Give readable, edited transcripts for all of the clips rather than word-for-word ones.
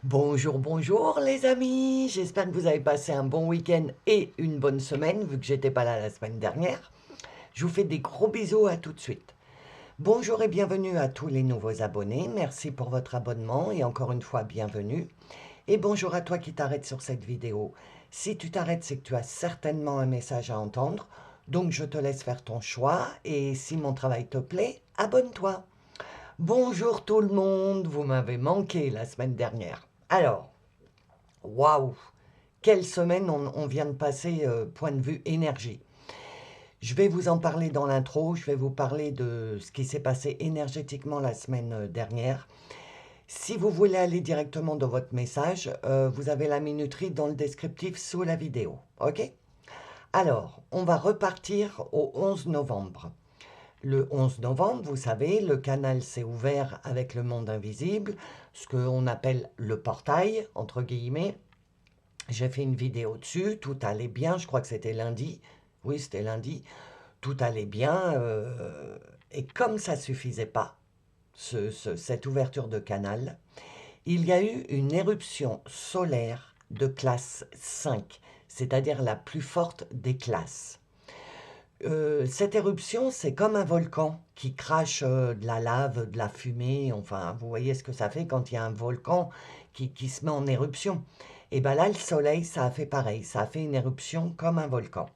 Bonjour, bonjour les amis, j'espère que vous avez passé un bon week-end et une bonne semaine, vu que j'étais pas là la semaine dernière. Je vous fais des gros bisous, à tout de suite. Bonjour et bienvenue à tous les nouveaux abonnés, merci pour votre abonnement et encore une fois bienvenue. Et bonjour à toi qui t'arrêtes sur cette vidéo. Si tu t'arrêtes, c'est que tu as certainement un message à entendre, donc je te laisse faire ton choix et si mon travail te plaît, abonne-toi. Bonjour tout le monde, vous m'avez manqué la semaine dernière. Alors, waouh, quelle semaine on vient de passer point de vue énergie. Je vais vous en parler dans l'intro, je vais vous parler de ce qui s'est passé énergétiquement la semaine dernière. Si vous voulez aller directement dans votre message, vous avez la minuterie dans le descriptif sous la vidéo. Ok? Alors, on va repartir au 11 novembre. Le 11 novembre, vous savez, le canal s'est ouvert avec le monde invisible, ce qu'on appelle le portail, entre guillemets. J'ai fait une vidéo dessus, tout allait bien, je crois que c'était lundi. Oui, c'était lundi. Tout allait bien. Et comme ça suffisait pas, cette ouverture de canal, il y a eu une éruption solaire de classe 5, c'est-à-dire la plus forte des classes. Cette éruption, c'est comme un volcan qui crache de la lave, de la fumée. Enfin, vous voyez ce que ça fait quand il y a un volcan qui se met en éruption. Et bien là, le soleil, ça a fait pareil. Ça a fait une éruption comme un volcan.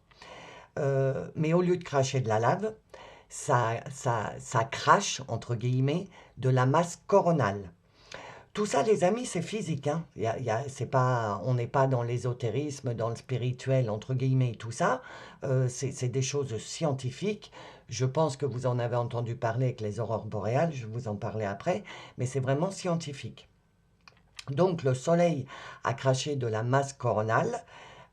Mais au lieu de cracher de la lave, ça crache, entre guillemets, de la masse coronale. Tout ça, les amis, c'est physique. Hein. C'est pas, on n'est pas dans l'ésotérisme, dans le spirituel, entre guillemets, tout ça. C'est des choses scientifiques. Je pense que vous en avez entendu parler avec les aurores boréales, je vais vous en parler après, mais c'est vraiment scientifique. Donc, le soleil a craché de la masse coronale.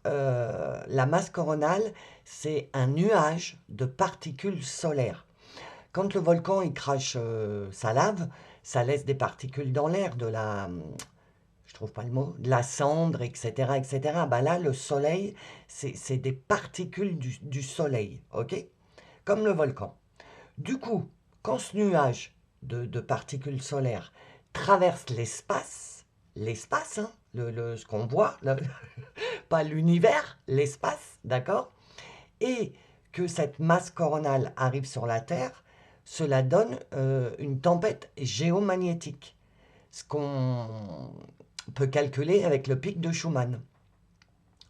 La masse coronale, c'est un nuage de particules solaires. Quand le volcan il crache sa lave, ça laisse des particules dans l'air, je trouve pas le mot, de la cendre, etc., etc. Bah là, le soleil, c'est des particules du soleil, ok? Comme le volcan. Du coup, quand ce nuage de particules solaires traverse l'espace, hein, ce qu'on voit, pas l'univers, l'espace, d'accord? Et que cette masse coronale arrive sur la Terre, cela donne une tempête géomagnétique, ce qu'on peut calculer avec le pic de Schumann.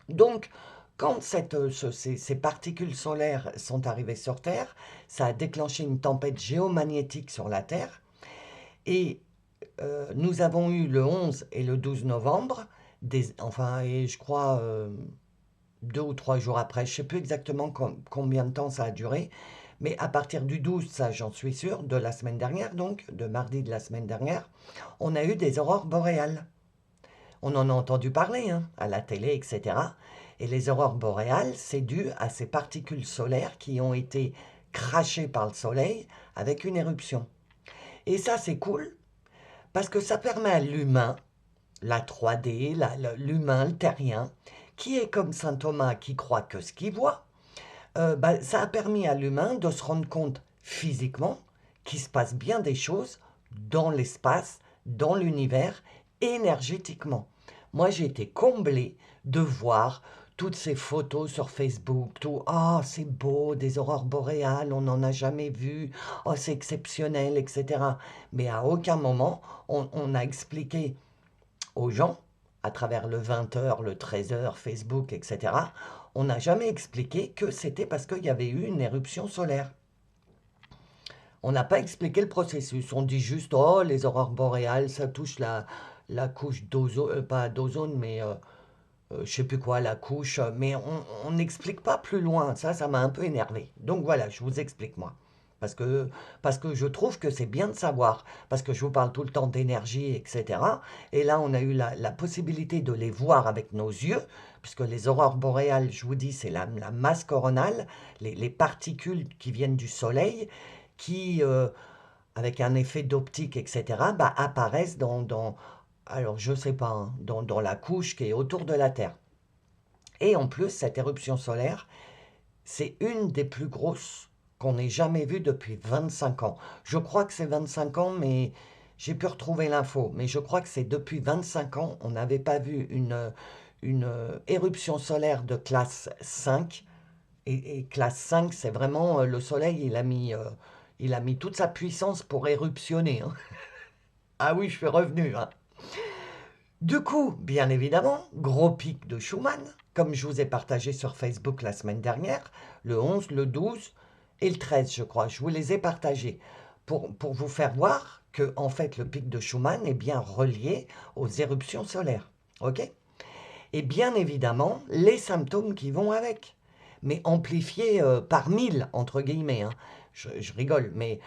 Donc, quand ces particules solaires sont arrivées sur Terre, ça a déclenché une tempête géomagnétique sur la Terre, et nous avons eu le 11 et le 12 novembre, enfin, et je crois 2 ou 3 jours après, je ne sais plus exactement combien de temps ça a duré, mais à partir du 12, ça j'en suis sûr, de la semaine dernière donc, de mardi de la semaine dernière, on a eu des aurores boréales. On en a entendu parler hein, à la télé, etc. Et les aurores boréales, c'est dû à ces particules solaires qui ont été crachées par le soleil avec une éruption. Et ça, c'est cool parce que ça permet à l'humain, la 3D, l'humain, le terrien, qui est comme saint Thomas qui croit que ce qu'il voit, bah, ça a permis à l'humain de se rendre compte physiquement qu'il se passe bien des choses dans l'espace, dans l'univers, énergétiquement. Moi, j'ai été comblé de voir toutes ces photos sur Facebook, tout, ah, oh, c'est beau, des aurores boréales, on n'en a jamais vu, oh, c'est exceptionnel, etc. Mais à aucun moment, on a expliqué aux gens, à travers le 20h, le 13h, Facebook, etc., on n'a jamais expliqué que c'était parce qu'il y avait eu une éruption solaire. On n'a pas expliqué le processus. On dit juste, oh, les aurores boréales, ça touche la couche d'ozone, pas d'ozone, mais je sais plus quoi, la couche, mais on n'explique pas plus loin. Ça m'a un peu énervé. Donc voilà, je vous explique moi. Parce que, parce que je trouve que c'est bien de savoir, parce que je vous parle tout le temps d'énergie, etc. Et là, on a eu la possibilité de les voir avec nos yeux, puisque les aurores boréales, je vous dis, c'est la masse coronale, les particules qui viennent du soleil, qui, avec un effet d'optique, etc., bah, apparaissent alors je sais pas, hein, dans la couche qui est autour de la Terre. Et en plus, cette éruption solaire, c'est une des plus grosses qu'on ait jamais vues depuis 25 ans. Je crois que c'est 25 ans, mais j'ai pu retrouver l'info, mais je crois que c'est depuis 25 ans, on n'avait pas vu une éruption solaire de classe 5. Et classe 5, c'est vraiment le soleil, il a mis toute sa puissance pour éruptionner, hein. Ah oui, je suis revenu, hein. Du coup, bien évidemment, gros pic de Schumann, comme je vous ai partagé sur Facebook la semaine dernière, le 11, le 12 et le 13, je crois. Je vous les ai partagés pour vous faire voir que, en fait, le pic de Schumann est bien relié aux éruptions solaires. OK? Et bien évidemment, les symptômes qui vont avec, mais amplifiés par 1000, entre guillemets, hein. Je rigole, mais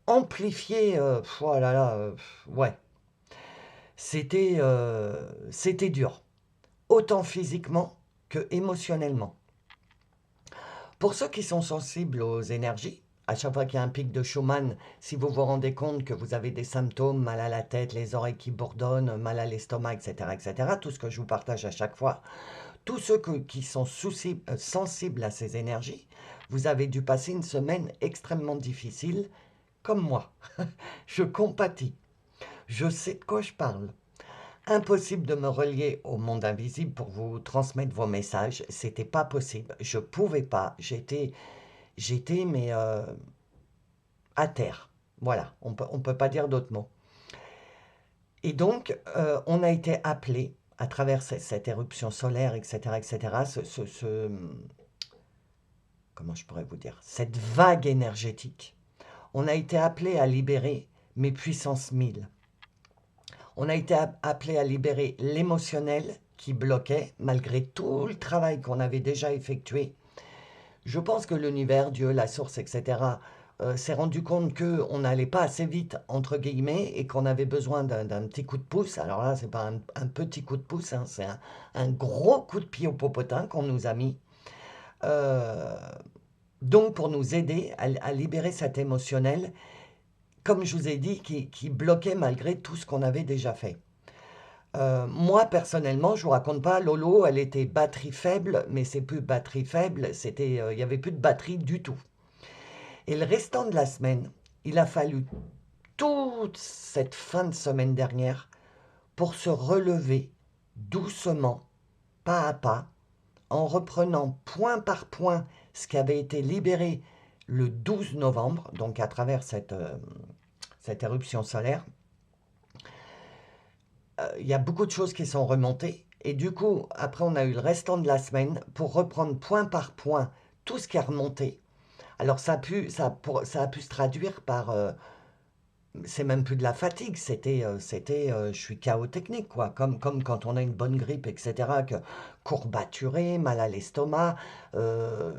amplifiés, oh là là, ouais, c'était dur, autant physiquement que émotionnellement. Pour ceux qui sont sensibles aux énergies, à chaque fois qu'il y a un pic de Schumann, si vous vous rendez compte que vous avez des symptômes, mal à la tête, les oreilles qui bourdonnent, mal à l'estomac, etc., etc., tout ce que je vous partage à chaque fois, tous ceux qui sont sensibles à ces énergies, vous avez dû passer une semaine extrêmement difficile, comme moi. Je compatis. Je sais de quoi je parle. Impossible de me relier au monde invisible pour vous transmettre vos messages. C'était pas possible. Je pouvais pas. J'étais mais à terre. Voilà. On peut pas dire d'autres mots. Et donc, on a été appelé à travers cette éruption solaire, etc., etc., comment je pourrais vous dire, cette vague énergétique. On a été appelé à libérer mes puissances 1000. On a été appelé à libérer l'émotionnel qui bloquait, malgré tout le travail qu'on avait déjà effectué. Je pense que l'univers, Dieu, la source, etc., s'est rendu compte qu'on n'allait pas assez vite, entre guillemets, et qu'on avait besoin d'un petit coup de pouce. Alors là, ce n'est pas un petit coup de pouce, hein, c'est un gros coup de pied au popotin qu'on nous a mis. Euh, donc, pour nous aider à libérer cet émotionnel, comme je vous ai dit, qui bloquait malgré tout ce qu'on avait déjà fait. Moi, personnellement, je vous raconte pas, Lolo, elle était batterie faible, mais c'est plus batterie faible, il y avait plus de batterie du tout. Et le restant de la semaine, il a fallu toute cette fin de semaine dernière pour se relever doucement, pas à pas, en reprenant point par point ce qui avait été libéré le 12 novembre, donc à travers cette éruption solaire. Il y a beaucoup de choses qui sont remontées. Et du coup, après, on a eu le restant de la semaine pour reprendre point par point tout ce qui est remonté. Alors, ça a pu se traduire par... c'est même plus de la fatigue, je suis chaos technique, quoi. Comme quand on a une bonne grippe, etc., que courbaturé, mal à l'estomac, euh,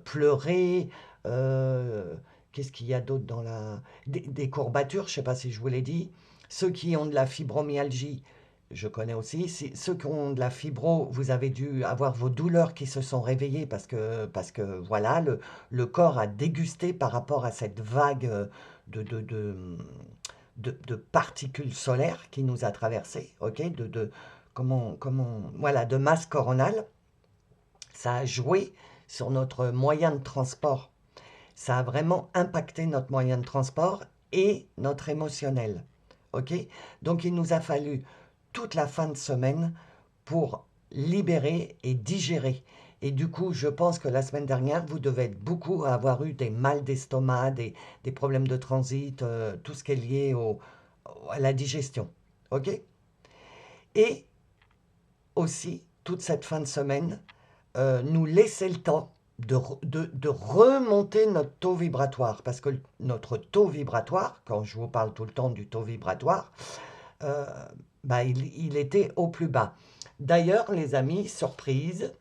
pleurer, qu'est-ce qu'il y a d'autre dans la... Des courbatures, je ne sais pas si je vous l'ai dit. Ceux qui ont de la fibromyalgie, je connais aussi. Ceux qui ont de la fibro, vous avez dû avoir vos douleurs qui se sont réveillées parce que voilà, le corps a dégusté par rapport à cette vague de, de, de, de particules solaires qui nous a traversées, ok, voilà, de masse coronale. Ça a joué sur notre moyen de transport. Ça a vraiment impacté notre moyen de transport et notre émotionnel. Ok? Donc il nous a fallu toute la fin de semaine pour libérer et digérer. Et du coup, je pense que la semaine dernière, vous devez être beaucoup à avoir eu des mal d'estomac, des problèmes de transit, tout ce qui est lié à la digestion. Ok? Et aussi, toute cette fin de semaine, nous laisser le temps de remonter notre taux vibratoire. Parce que notre taux vibratoire, quand je vous parle tout le temps du taux vibratoire, euh, bah, il était au plus bas. D'ailleurs, les amis, surprise,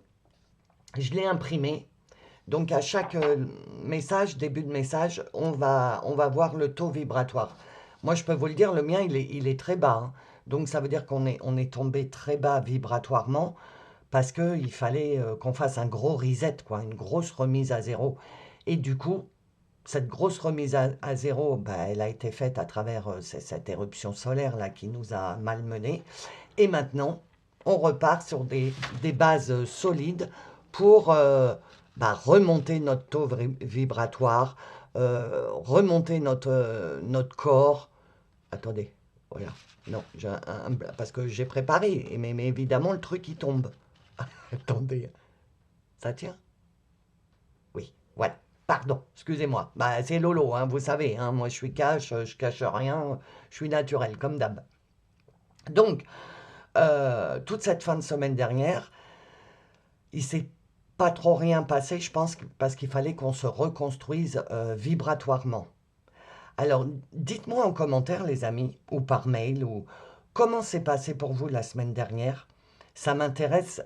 je l'ai imprimé. Donc à chaque message, début de message, on va voir le taux vibratoire. Moi, je peux vous le dire, le mien, il est très bas, hein. Donc ça veut dire on est tombé très bas vibratoirement parce qu'il fallait qu'on fasse un gros reset, quoi, une grosse remise à zéro. Et du coup, cette grosse remise à zéro, bah, elle a été faite à travers cette éruption solaire là qui nous a malmenés. Et maintenant, on repart sur des bases solides pour bah, remonter notre taux vibratoire, remonter notre corps, Attendez, voilà. Non, parce que j'ai préparé, mais évidemment, le truc, il tombe. Attendez, ça tient? Oui, voilà. Pardon, excusez-moi. Bah, c'est Lolo, hein, vous savez, hein, moi je suis cash, je cache rien, je suis naturel, comme d'hab. Donc, toute cette fin de semaine dernière, il s'est pas trop rien passé, je pense, parce qu'il fallait qu'on se reconstruise vibratoirement. Alors, dites-moi en commentaire, les amis, ou par mail, ou comment s'est passé pour vous la semaine dernière. Ça m'intéresse,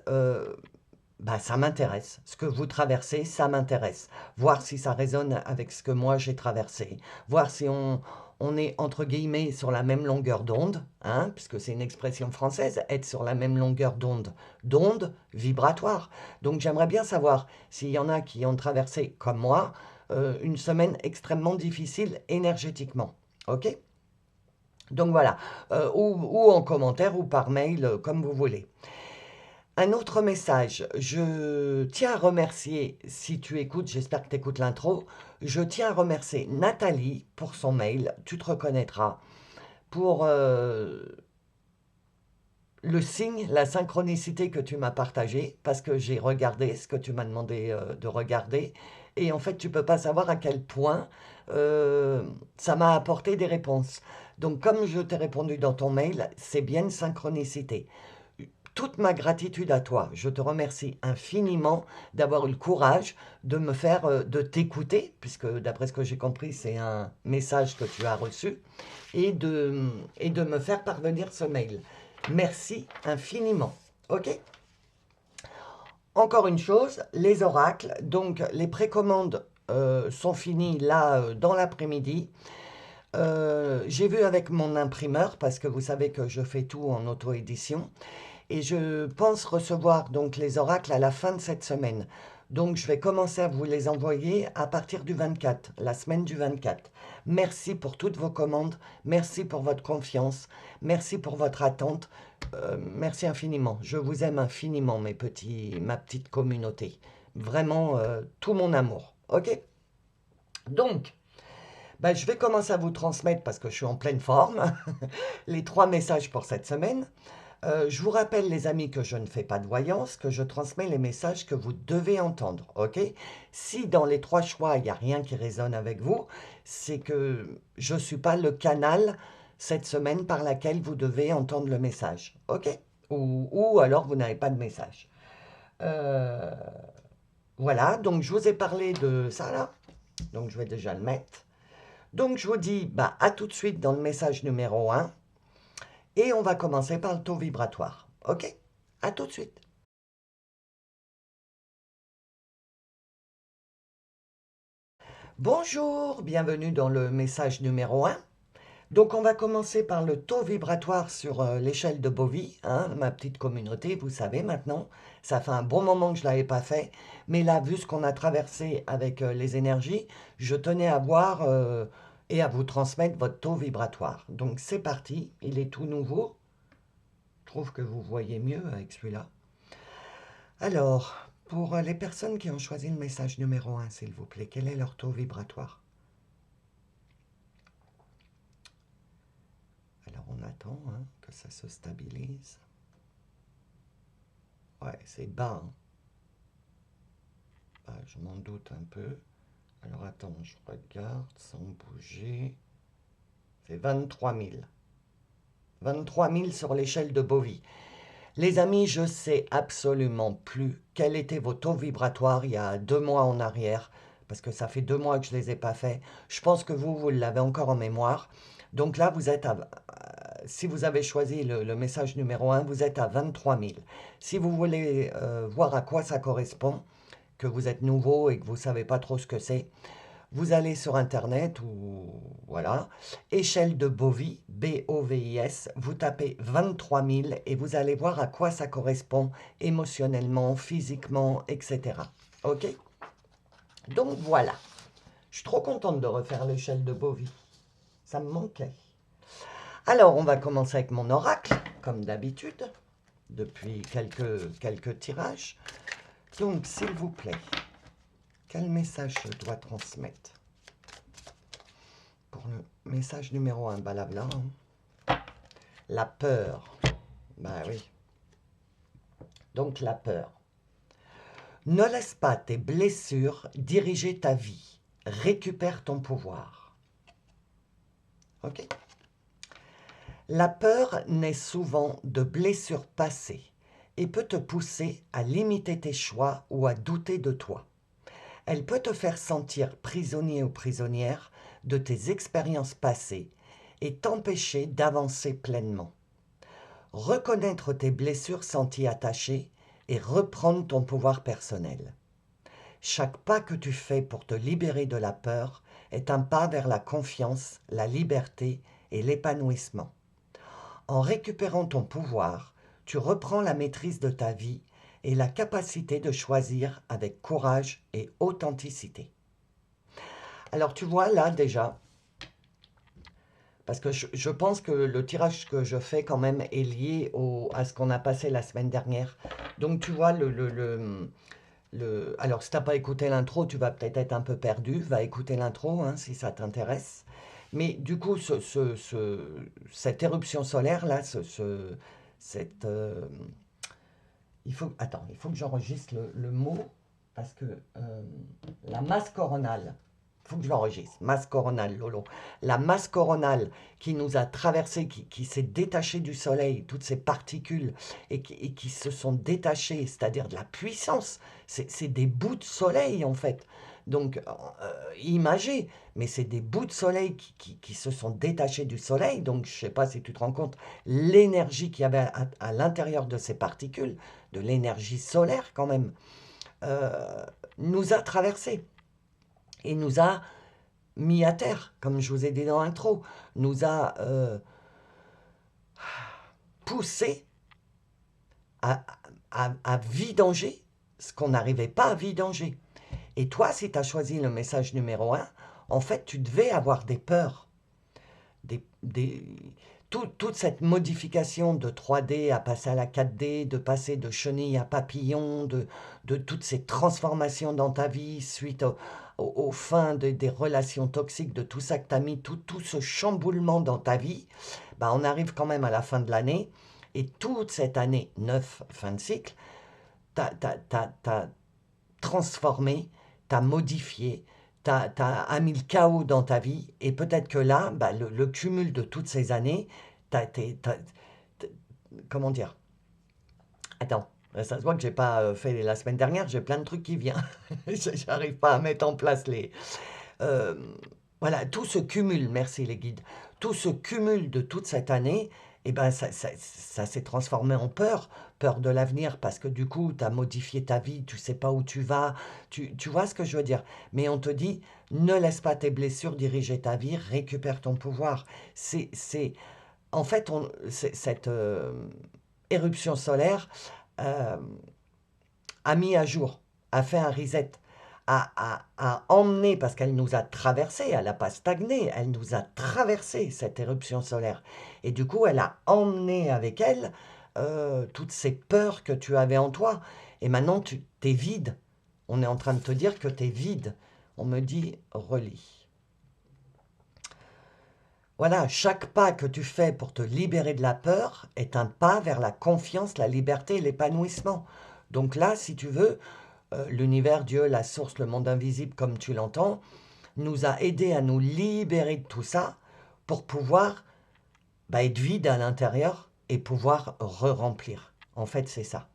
ça m'intéresse. Ce que vous traversez, ça m'intéresse. Voir si ça résonne avec ce que moi j'ai traversé. Voir si on est, entre guillemets, sur la même longueur d'onde, hein, puisque c'est une expression française, être sur la même longueur d'onde vibratoire. Donc j'aimerais bien savoir s'il y en a qui ont traversé, comme moi, une semaine extrêmement difficile énergétiquement. Ok? Donc voilà, ou en commentaire ou par mail, comme vous voulez. Un autre message, je tiens à remercier, si tu écoutes, j'espère que tu écoutes l'intro, je tiens à remercier Nathalie pour son mail, tu te reconnaîtras, pour le signe, la synchronicité que tu m'as partagé, parce que j'ai regardé ce que tu m'as demandé de regarder, et en fait, tu ne peux pas savoir à quel point ça m'a apporté des réponses. Donc, comme je t'ai répondu dans ton mail, c'est bien une synchronicité. Toute ma gratitude à toi. Je te remercie infiniment d'avoir eu le courage de me faire, de t'écouter, puisque d'après ce que j'ai compris, c'est un message que tu as reçu, et de me faire parvenir ce mail. Merci infiniment. Ok? Encore une chose, les oracles, donc les précommandes sont finies là dans l'après-midi. J'ai vu avec mon imprimeur, parce que vous savez que je fais tout en auto-édition, et je pense recevoir donc les oracles à la fin de cette semaine. Donc je vais commencer à vous les envoyer à partir du 24, la semaine du 24. Merci pour toutes vos commandes, merci pour votre confiance, merci pour votre attente, merci infiniment. Je vous aime infiniment, ma petite communauté. Vraiment, tout mon amour. Ok? Donc, je vais commencer à vous transmettre, parce que je suis en pleine forme, les 3 messages pour cette semaine. Je vous rappelle, les amis, que je ne fais pas de voyance, que je transmets les messages que vous devez entendre, ok? Si dans les 3 choix, il n'y a rien qui résonne avec vous, c'est que je ne suis pas le canal cette semaine par laquelle vous devez entendre le message, ok? Ou alors vous n'avez pas de message. Euh, voilà, donc je vous ai parlé de ça là, donc je vais déjà le mettre. Donc je vous dis à tout de suite dans le message numéro 1. Et on va commencer par le taux vibratoire. Ok? À tout de suite. Bonjour, bienvenue dans le message numéro 1. Donc on va commencer par le taux vibratoire sur l'échelle de Bovie, hein, ma petite communauté, vous savez maintenant. Ça fait un bon moment que je ne l'avais pas fait, mais là, vu ce qu'on a traversé avec les énergies, je tenais à voir et à vous transmettre votre taux vibratoire. Donc c'est parti, il est tout nouveau. Je trouve que vous voyez mieux avec celui-là. Alors, pour les personnes qui ont choisi le message numéro 1, s'il vous plaît, quel est leur taux vibratoire? Alors, on attend que ça se stabilise. Ouais, c'est bas. Je m'en doute un peu. Alors, attends, je regarde sans bouger. C'est 23 000. 23 000 sur l'échelle de Bovie. Les amis, je sais absolument plus quel était vos taux vibratoires il y a 2 mois en arrière, parce que ça fait 2 mois que je ne les ai pas faits. Je pense que vous l'avez encore en mémoire. Donc là, vous êtes si vous avez choisi le message numéro 1, vous êtes à 23 000. Si vous voulez voir à quoi ça correspond, que vous êtes nouveau et que vous ne savez pas trop ce que c'est, vous allez sur Internet ou voilà, échelle de Bovie, B-O-V-I-S, vous tapez 23 000 et vous allez voir à quoi ça correspond émotionnellement, physiquement, etc. Ok? Donc voilà. Je suis trop contente de refaire l'échelle de Bovie. Ça me manquait. Alors, on va commencer avec mon oracle, comme d'habitude, depuis quelques tirages. Donc, s'il vous plaît, quel message je dois transmettre pour le message numéro 1, blabla. La peur. Bah oui. Donc la peur. Ne laisse pas tes blessures diriger ta vie. Récupère ton pouvoir. Ok? La peur naît souvent de blessures passées et peut te pousser à limiter tes choix ou à douter de toi. Elle peut te faire sentir prisonnier ou prisonnière de tes expériences passées et t'empêcher d'avancer pleinement. Reconnaître tes blessures sans t'y attacher et reprendre ton pouvoir personnel. Chaque pas que tu fais pour te libérer de la peur est un pas vers la confiance, la liberté et l'épanouissement. En récupérant ton pouvoir, tu reprends la maîtrise de ta vie et la capacité de choisir avec courage et authenticité. Alors tu vois là déjà, parce que je pense que le tirage que je fais quand même est lié à ce qu'on a passé la semaine dernière. Donc tu vois, alors si tu n'as pas écouté l'intro, tu vas peut-être être un peu perdu. Va écouter l'intro hein, si ça t'intéresse. Mais du coup, cette éruption solaire là, cette, attends, il faut que j'enregistre le mot parce que la masse coronale, il faut que je l'enregistre, masse coronale, Lolo. La masse coronale qui nous a traversé, qui s'est détachée du soleil, toutes ces particules, et qui se sont détachées, c'est-à-dire de la puissance, c'est des bouts de soleil en fait. Donc, imagez, mais c'est des bouts de soleil qui se sont détachés du soleil. Donc, je ne sais pas si tu te rends compte, l'énergie qu'il y avait à l'intérieur de ces particules, de l'énergie solaire quand même, nous a traversés et nous a mis à terre, comme je vous ai dit dans l'intro, nous a poussé à vidanger ce qu'on n'arrivait pas à vidanger. Et toi, si tu as choisi le message numéro 1, en fait, tu devais avoir des peurs. Toute cette modification de 3D à passer à la 4D, de passer de chenille à papillon, de toutes ces transformations dans ta vie suite aux fins des relations toxiques, de tout ça que tu as mis, tout ce chamboulement dans ta vie, bah on arrive quand même à la fin de l'année. Et toute cette année 9, fin de cycle, t'as transformé, t'as modifié, t'as mis le chaos dans ta vie, et peut-être que là, bah, le cumul de toutes ces années, comment dire? Attends, ça se voit que j'ai pas fait la semaine dernière, j'ai plein de trucs qui viennent. J'arrive pas à mettre en place les... euh, voilà, tout se cumule, merci les guides, tout se cumule de toute cette année, et ben ça s'est transformé en peur, peur de l'avenir, parce que du coup, tu as modifié ta vie, tu sais pas où tu vas, tu vois ce que je veux dire. Mais on te dit, ne laisse pas tes blessures diriger ta vie, récupère ton pouvoir. En fait, cette éruption solaire euh, a mis à jour, a fait un reset, a emmené, parce qu'elle nous a traversé, elle n'a pas stagné, elle nous a traversé cette éruption solaire. Et du coup, elle a emmené avec elle toutes ces peurs que tu avais en toi. Et maintenant, tu t'es vide. On est en train de te dire que tu es vide. On me dit, relis. Voilà, chaque pas que tu fais pour te libérer de la peur est un pas vers la confiance, la liberté et l'épanouissement. Donc là, si tu veux, l'univers, Dieu, la source, le monde invisible, comme tu l'entends, nous a aidés à nous libérer de tout ça pour pouvoir être vide à l'intérieur et pouvoir re-remplir. En fait, c'est ça.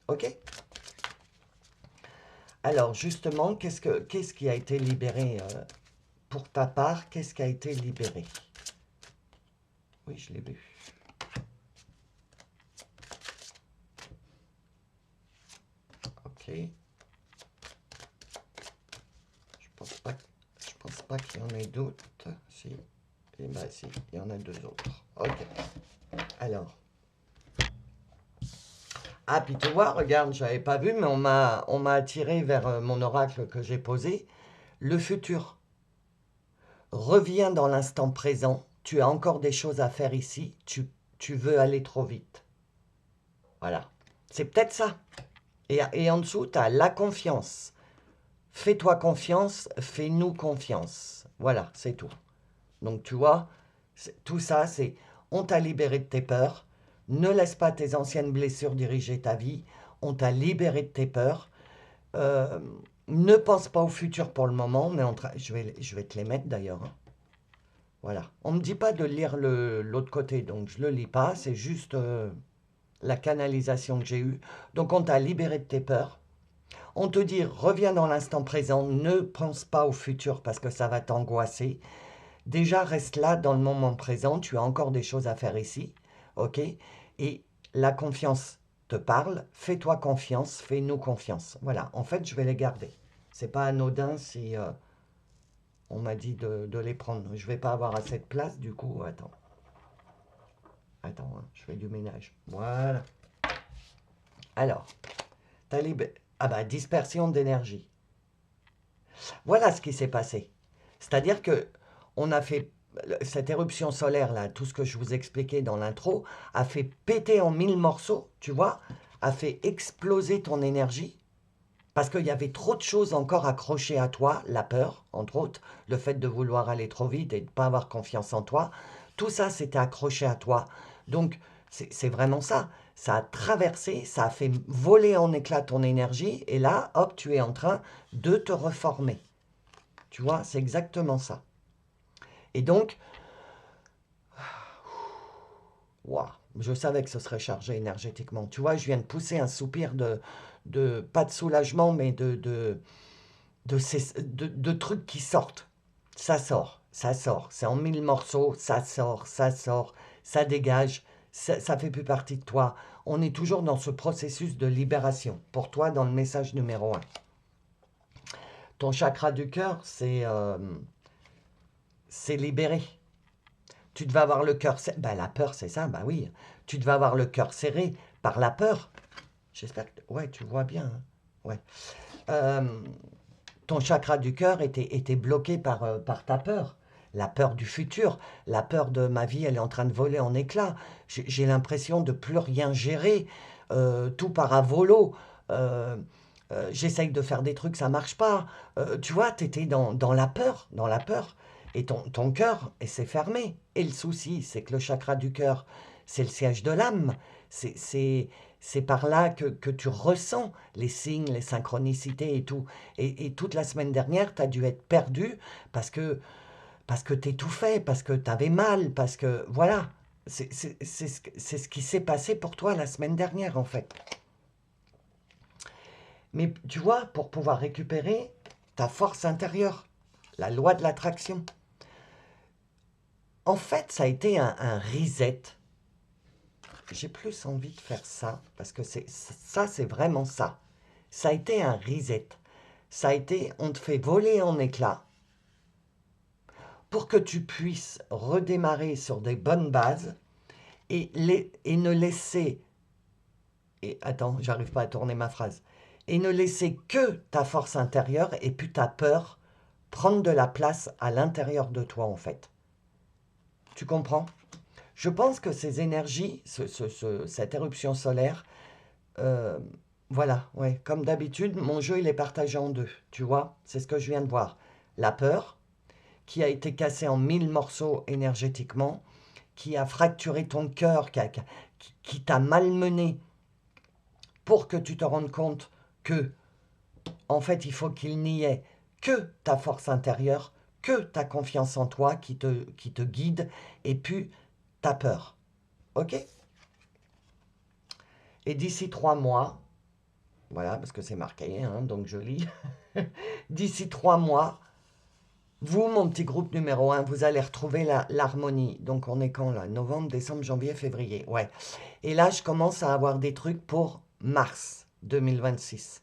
Ok? Alors, justement, qu'est-ce qui a été libéré pour ta part? Qu'est-ce qui a été libéré? Oui, je l'ai vu. Ok. Je pense pas qu'il y en ait d'autres. Si. Eh bien, si, il y en a deux autres. Ok. Alors. Ah, puis tu vois, regarde, j'avais pas vu, mais on m'a attiré vers mon oracle que j'ai posé. Le futur. Reviens dans l'instant présent. Tu as encore des choses à faire ici. Tu veux aller trop vite. Voilà. C'est peut-être ça. Et en dessous, tu as la confiance. Fais-toi confiance, fais-nous confiance. Voilà, c'est tout. Donc tu vois, tout ça, c'est on t'a libéré de tes peurs, ne laisse pas tes anciennes blessures diriger ta vie, on t'a libéré de tes peurs, euh, ne pense pas au futur pour le moment, mais je vais te les mettre d'ailleurs, hein. Voilà. On ne me dit pas de lire l'autre côté, donc je ne le lis pas, c'est juste la canalisation que j'ai eue. Donc on t'a libéré de tes peurs. On te dit reviens dans l'instant présent, ne pense pas au futur parce que ça va t'angoisser. Déjà reste là dans le moment présent, tu as encore des choses à faire ici, ok? Et la confiance te parle, fais-toi confiance, fais-nous confiance. Voilà, en fait je vais les garder. C'est pas anodin si on m'a dit de les prendre. Je vais pas avoir assez de place, du coup, attends. Attends, hein, je fais du ménage. Voilà. Alors, ah bah, dispersion d'énergie. Voilà ce qui s'est passé. C'est-à-dire que on a fait cette éruption solaire là, tout ce que je vous expliquais dans l'intro, a fait péter en 1000 morceaux, tu vois, a fait exploser ton énergie parce qu'il y avait trop de choses encore accrochées à toi, la peur, entre autres, le fait de vouloir aller trop vite et de ne pas avoir confiance en toi. Tout ça, c'était accroché à toi. Donc, c'est vraiment ça. Ça a traversé, ça a fait voler en éclats ton énergie, et là, hop, tu es en train de te reformer. Tu vois, c'est exactement ça. Et donc, waouh, je savais que ce serait chargé énergétiquement. Tu vois, je viens de pousser un soupir pas de soulagement, mais de trucs qui sortent. Ça sort, ça sort. C'est en 1000 morceaux, ça sort, ça dégage, ça fait plus partie de toi. On est toujours dans ce processus de libération. Pour toi, dans le message numéro 1. Ton chakra du cœur, c'est libéré. Tu devais avoir le cœur serré. Ben, la peur, c'est ça, ben oui. Tu devais avoir le cœur serré par la peur. J'espère que... Ouais, tu vois bien, hein. Ouais. Euh, Ton chakra du cœur était bloqué par ta peur. La peur du futur, la peur de ma vie, elle est en train de voler en éclats. J'ai l'impression de plus rien gérer, tout part à volo. J'essaye de faire des trucs, ça marche pas. Tu vois, tu étais dans la peur, dans la peur. Et ton cœur, et c'est fermé. Et le souci, c'est que le chakra du cœur, c'est le siège de l'âme. C'est par là que tu ressens les signes, les synchronicités et tout. Et toute la semaine dernière, tu as dû être perdu parce que t'étouffais, parce que tu avais mal, parce que... Voilà, c'est ce qui s'est passé pour toi la semaine dernière, en fait. Mais tu vois, pour pouvoir récupérer ta force intérieure, la loi de l'attraction, en fait, ça a été un reset. J'ai plus envie de faire ça, parce que ça, c'est vraiment ça. Ça a été un reset. Ça a été, on te fait voler en éclats pour que tu puisses redémarrer sur des bonnes bases et ne laisser... Et attends, j'arrive pas à tourner ma phrase. Et ne laisser que ta force intérieure et puis ta peur prendre de la place à l'intérieur de toi, en fait. Tu comprends? Je pense que ces énergies, cette éruption solaire, euh, voilà, ouais, comme d'habitude, mon jeu, il est partagé en deux, tu vois? C'est ce que je viens de voir. La peur, qui a été cassée en 1000 morceaux énergétiquement, qui a fracturé ton cœur, qui t'a malmené pour que tu te rendes compte que, en fait, il faut qu'il n'y ait que ta force intérieure, que ta confiance en toi qui te guide, et puis ta peur. Ok? Et d'ici 3 mois, voilà, parce que c'est marqué, hein, donc je lis. D'ici 3 mois, vous, mon petit groupe numéro 1, vous allez retrouver l'harmonie. Donc on est quand là? Novembre, décembre, janvier, février. Ouais. Et là, je commence à avoir des trucs pour mars 2026.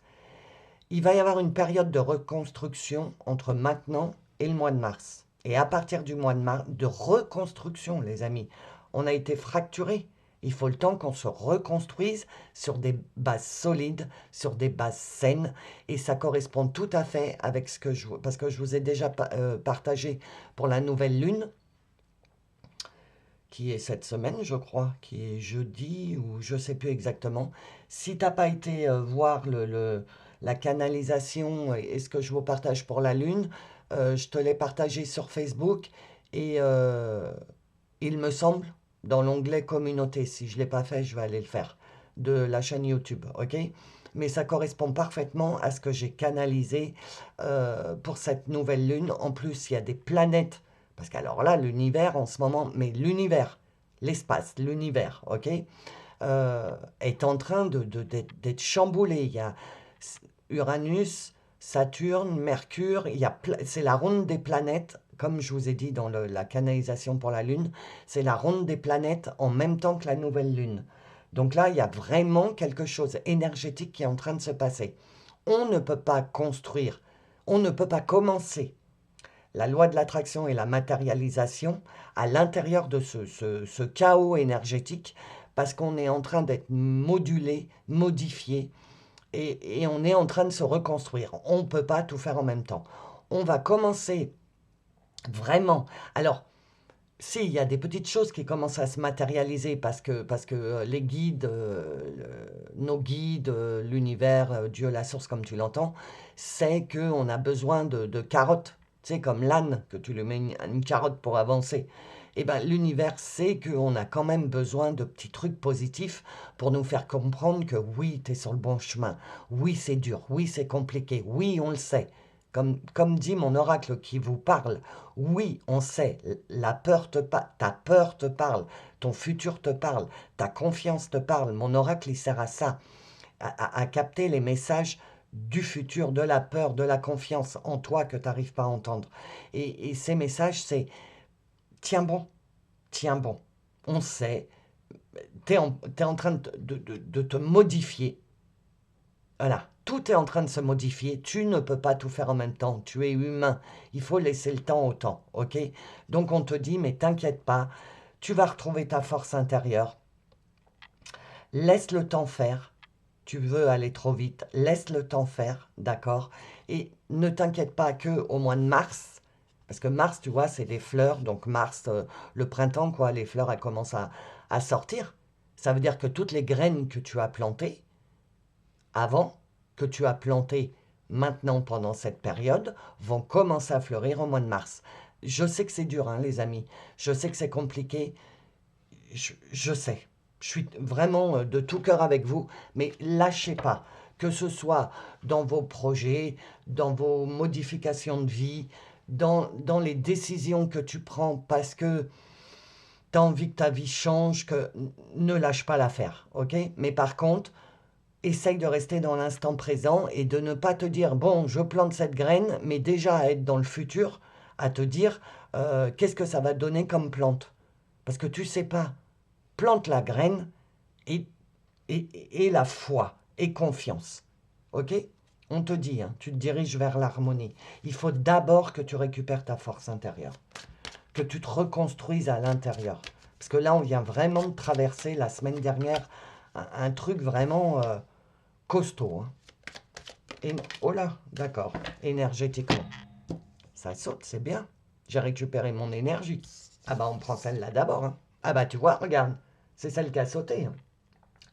Il va y avoir une période de reconstruction entre maintenant et le mois de mars. Et à partir du mois de mars, de reconstruction, les amis, on a été fracturés. Il faut le temps qu'on se reconstruise sur des bases solides, sur des bases saines. Et ça correspond tout à fait avec ce que parce que je vous ai déjà partagé pour la nouvelle lune, qui est cette semaine, je crois, qui est jeudi ou je ne sais plus exactement. Si tu n'as pas été voir la canalisation et ce que je vous partage pour la lune, je te l'ai partagé sur Facebook. Et il me semble, dans l'onglet communauté, si je ne l'ai pas fait, je vais aller le faire, de la chaîne YouTube, ok? Mais ça correspond parfaitement à ce que j'ai canalisé pour cette nouvelle lune. En plus, il y a des planètes, parce qu'alors là, l'univers en ce moment, mais l'univers, l'espace, l'univers, ok? Est en train d'être chamboulé. Il y a Uranus, Saturne, Mercure, c'est la ronde des planètes, comme je vous ai dit dans la canalisation pour la Lune, c'est la ronde des planètes en même temps que la nouvelle Lune. Donc là, il y a vraiment quelque chose énergétique qui est en train de se passer. On ne peut pas construire, on ne peut pas commencer la loi de l'attraction et la matérialisation à l'intérieur de ce chaos énergétique parce qu'on est en train d'être modulé, modifié et on est en train de se reconstruire. On ne peut pas tout faire en même temps. On va commencer vraiment. Alors, si, il y a des petites choses qui commencent à se matérialiser parce que les guides, nos guides, l'univers, Dieu, la source, comme tu l'entends, c'est qu'on a besoin de carottes. Tu sais, comme l'âne, que tu lui mets une carotte pour avancer. Eh bien, l'univers sait qu'on a quand même besoin de petits trucs positifs pour nous faire comprendre que oui, tu es sur le bon chemin. Oui, c'est dur. Oui, c'est compliqué. Oui, on le sait. Comme dit mon oracle qui vous parle, oui, on sait, la peur ta peur te parle, ton futur te parle, ta confiance te parle. Mon oracle, il sert à ça, à capter les messages du futur, de la peur, de la confiance en toi que tu n'arrives pas à entendre. Et ces messages, c'est tiens bon, tiens bon. On sait, t'es en train de te modifier. Voilà, tout est en train de se modifier. Tu ne peux pas tout faire en même temps. Tu es humain. Il faut laisser le temps au temps, ok? Donc on te dit, mais t'inquiète pas, tu vas retrouver ta force intérieure. Laisse le temps faire. Tu veux aller trop vite, laisse le temps faire, d'accord? Et ne t'inquiète pas que au mois de mars, parce que mars, tu vois, c'est des fleurs, donc mars, le printemps, quoi, les fleurs, elles commencent à sortir. Ça veut dire que toutes les graines que tu as plantées avant, que tu as plantées maintenant pendant cette période, vont commencer à fleurir au mois de mars. Je sais que c'est dur, hein, les amis. Je sais que c'est compliqué. Je sais. Je suis vraiment de tout cœur avec vous, mais lâchez pas. Que ce soit dans vos projets, dans vos modifications de vie, dans les décisions que tu prends parce que tu as envie que ta vie change, ne lâche pas l'affaire, ok? Mais par contre, essaye de rester dans l'instant présent et de ne pas te dire, bon, je plante cette graine, mais déjà à être dans le futur, à te dire, qu'est-ce que ça va donner comme plante? Parce que tu sais pas. Plante la graine et, et la foi et confiance. Ok? On te dit, hein, tu te diriges vers l'harmonie. Il faut d'abord que tu récupères ta force intérieure, que tu te reconstruises à l'intérieur. Parce que là, on vient vraiment de traverser la semaine dernière un truc vraiment costaud. Hein. Oh là, d'accord, énergétiquement. Ça saute, c'est bien. J'ai récupéré mon énergie. Ah bah on prend celle-là d'abord. Hein. Ah bah tu vois, regarde, c'est celle qui a sauté. Hein.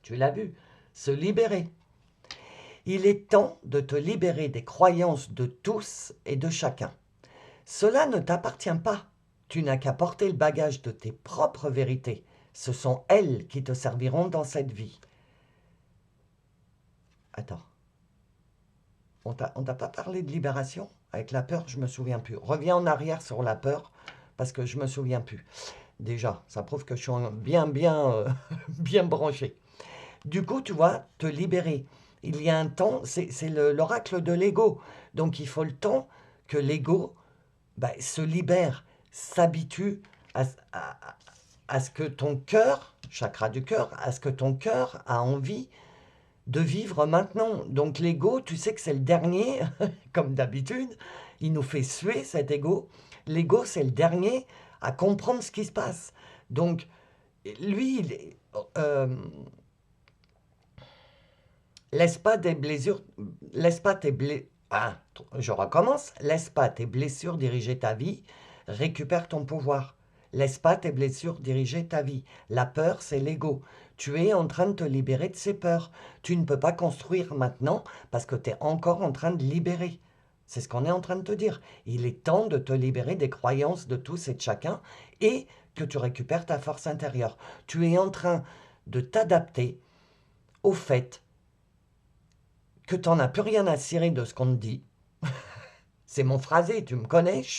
Tu l'as vu. Se libérer. Il est temps de te libérer des croyances de tous et de chacun. Cela ne t'appartient pas. Tu n'as qu'à porter le bagage de tes propres vérités. Ce sont elles qui te serviront dans cette vie. Attends. On t'a pas parlé de libération avec la peur? Je me souviens plus. Reviens en arrière sur la peur parce que je me souviens plus. Déjà, ça prouve que je suis bien branché. Du coup, tu vois, te libérer. Il y a un temps, c'est l'oracle de l'ego. Donc, il faut le temps que l'ego se libère, s'habitue à ce que ton cœur, chakra du cœur, à ce que ton cœur a envie de vivre maintenant. Donc, l'ego, tu sais que c'est le dernier, comme d'habitude, il nous fait suer cet ego. L'ego, c'est le dernier à comprendre ce qui se passe. Donc, lui, laisse pas tes blessures, laisse pas tes blessures, je recommence, laisse pas tes blessures diriger ta vie, récupère ton pouvoir. Laisse pas tes blessures diriger ta vie. La peur, c'est l'ego. Tu es en train de te libérer de ces peurs. Tu ne peux pas construire maintenant parce que tu es encore en train de libérer. C'est ce qu'on est en train de te dire. Il est temps de te libérer des croyances de tous et de chacun et que tu récupères ta force intérieure. Tu es en train de t'adapter au fait que tu n'en as plus rien à cirer de ce qu'on te dit. C'est mon phrasé, tu me connais, je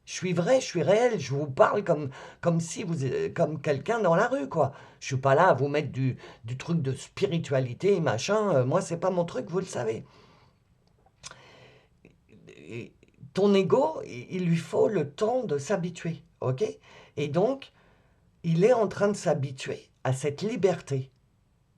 suis vrai, je suis réel, je vous parle comme si vous, comme quelqu'un dans la rue, quoi. Je suis pas là à vous mettre du truc de spiritualité, machin, moi c'est pas mon truc, vous le savez. Et ton ego, il lui faut le temps de s'habituer, ok? Et donc, il est en train de s'habituer à cette liberté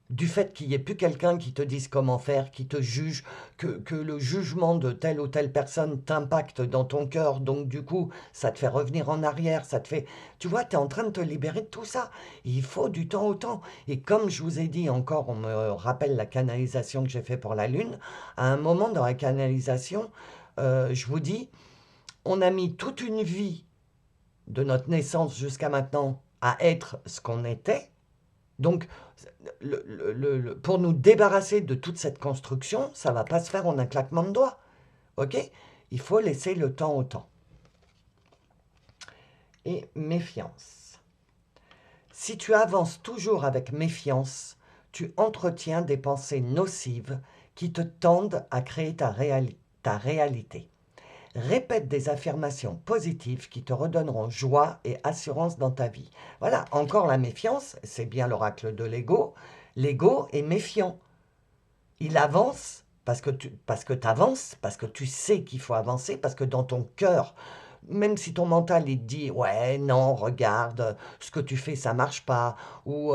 du fait qu'il n'y ait plus quelqu'un qui te dise comment faire, qui te juge, que le jugement de telle ou telle personne t'impacte dans ton cœur, donc du coup, ça te fait revenir en arrière, ça te fait... Tu vois, tu es en train de te libérer de tout ça. Il faut du temps au temps. Et comme je vous ai dit encore, on me rappelle la canalisation que j'ai fait pour la Lune, à un moment dans la canalisation, je vous dis, on a mis toute une vie de notre naissance jusqu'à maintenant à être ce qu'on était. Donc, pour nous débarrasser de toute cette construction, ça ne va pas se faire en un claquement de doigts. Ok? Il faut laisser le temps au temps. Et méfiance. Si tu avances toujours avec méfiance, tu entretiens des pensées nocives qui te tendent à créer ta réalité. Répète des affirmations positives qui te redonneront joie et assurance dans ta vie. Voilà, encore la méfiance, c'est bien l'oracle de l'ego. L'ego est méfiant. Il avance parce que tu avances, parce que tu sais qu'il faut avancer, parce que dans ton cœur, même si ton mental il te dit ouais non regarde ce que tu fais ça marche pas ou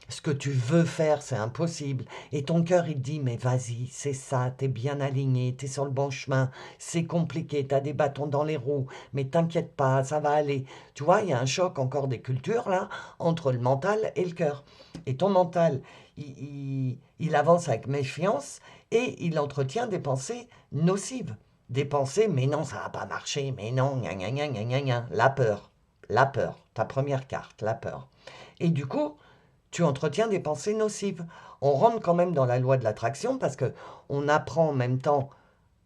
ce que tu veux faire c'est impossible et ton cœur il te dit mais vas-y c'est ça t'es bien aligné t'es sur le bon chemin c'est compliqué t'as des bâtons dans les roues mais t'inquiète pas ça va aller tu vois il y a un choc encore des cultures là entre le mental et le cœur et ton mental il avance avec méfiance et il entretient des pensées nocives des pensées, mais non, ça va pas marcher, mais non, gna gna gna gna gna gna. La peur, ta première carte, la peur. Et du coup, tu entretiens des pensées nocives. On rentre quand même dans la loi de l'attraction parce que on apprend en même temps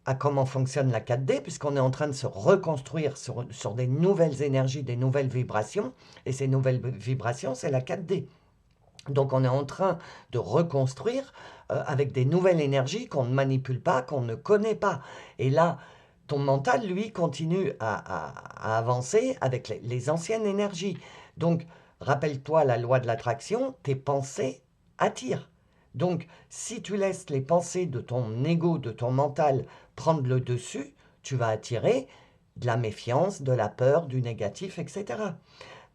à comment fonctionne la 4D, puisqu'on est en train de se reconstruire sur des nouvelles énergies, des nouvelles vibrations, et ces nouvelles vibrations, c'est la 4D. Donc on est en train de reconstruire avec des nouvelles énergies qu'on ne manipule pas, qu'on ne connaît pas. Et là, ton mental, lui, continue à avancer avec les anciennes énergies. Donc, rappelle-toi la loi de l'attraction, tes pensées attirent. Donc, si tu laisses les pensées de ton ego, de ton mental prendre le dessus, tu vas attirer de la méfiance, de la peur, du négatif, etc.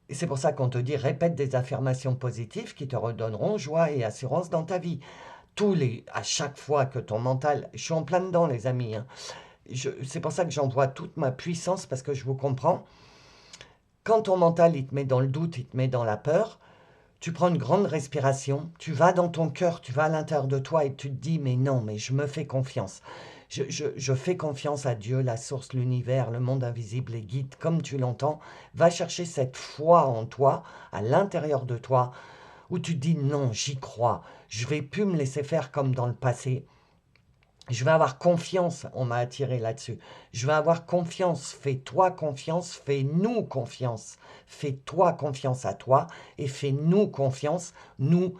Et c'est pour ça qu'on te dit répète des affirmations positives qui te redonneront joie et assurance dans ta vie. À chaque fois que ton mental, je suis en plein dedans les amis, hein. C'est pour ça que j'envoie toute ma puissance parce que je vous comprends. Quand ton mental il te met dans le doute, il te met dans la peur, tu prends une grande respiration, tu vas dans ton cœur, tu vas à l'intérieur de toi et tu te dis mais non, mais je me fais confiance. Je fais confiance à Dieu, la source, l'univers, le monde invisible, les guides, comme tu l'entends. Va chercher cette foi en toi, à l'intérieur de toi, où tu te dis non, j'y crois. Je vais plus me laisser faire comme dans le passé. Je vais avoir confiance, on m'a attiré là-dessus. Je vais avoir confiance, fais-toi confiance, fais-nous confiance. Fais-toi confiance à toi et fais-nous confiance, nous,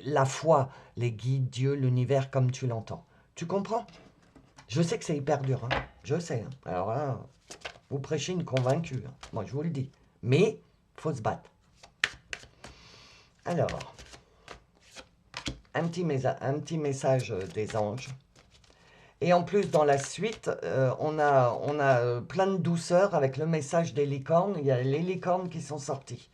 la foi, les guides, Dieu, l'univers, comme tu l'entends. Tu comprends? Je sais que c'est hyper dur, hein. Je sais, hein. Alors là, vous prêchez une convaincue, hein. Moi je vous le dis. Mais, faut se battre. Alors, un petit message des anges. Et en plus, dans la suite, on a plein de douceur avec le message des licornes. Il y a les licornes qui sont sorties.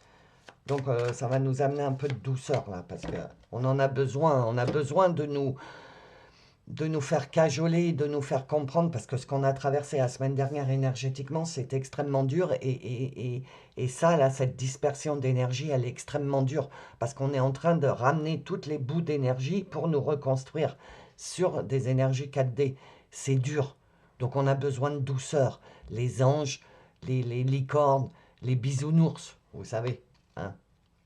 Donc, ça va nous amener un peu de douceur, là, parce qu'on en a besoin. On a besoin de nous faire cajoler, de nous faire comprendre, parce que ce qu'on a traversé la semaine dernière énergétiquement, c'est extrêmement dur. Et ça, là, cette dispersion d'énergie, elle est extrêmement dure, parce qu'on est en train de ramener toutes les bouts d'énergie pour nous reconstruire sur des énergies 4D. C'est dur. Donc on a besoin de douceur. Les anges, les licornes, les bisounours, vous savez. Hein.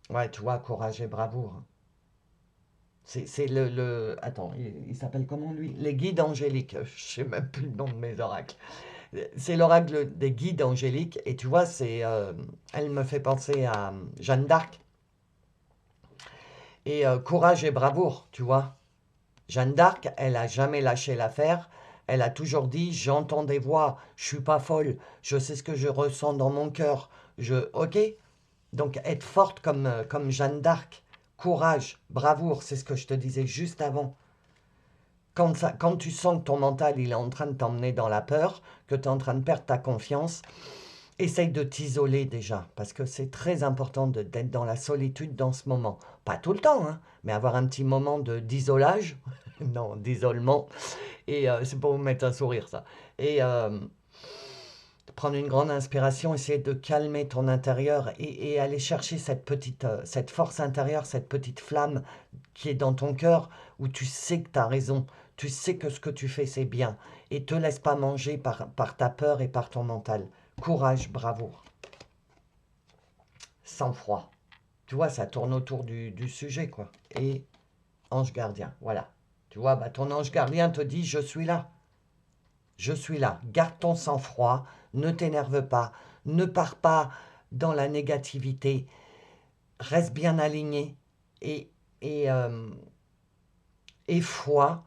Ouais, tu vois, courage et bravoure. C'est Attends, il s'appelle comment lui? Les guides angéliques. Je sais même plus le nom de mes oracles. C'est l'oracle des guides angéliques. Et tu vois, elle me fait penser à Jeanne d'Arc. Et courage et bravoure, tu vois. Jeanne d'Arc, elle a jamais lâché l'affaire. Elle a toujours dit, j'entends des voix, je suis pas folle, je sais ce que je ressens dans mon cœur. Ok? Donc être forte comme Jeanne d'Arc. Courage, bravoure, c'est ce que je te disais juste avant. Quand tu sens que ton mental il est en train de t'emmener dans la peur, que tu es en train de perdre ta confiance, essaye de t'isoler déjà, parce que c'est très important d'être dans la solitude dans ce moment. Pas tout le temps, hein, mais avoir un petit moment d'isolage, non, d'isolement, et c'est pour vous mettre un sourire ça. Et prendre une grande inspiration, essayer de calmer ton intérieur et aller chercher cette force intérieure, cette petite flamme qui est dans ton cœur, où tu sais que tu as raison, tu sais que ce que tu fais c'est bien, et te laisse pas manger par ta peur et par ton mental. Courage, bravoure, sang-froid. Tu vois, ça tourne autour du sujet, quoi. Et ange gardien, voilà. Tu vois, bah, ton ange gardien te dit, je suis là. Je suis là. Garde ton sang-froid, ne t'énerve pas, ne pars pas dans la négativité, reste bien aligné et, et, euh, et foi,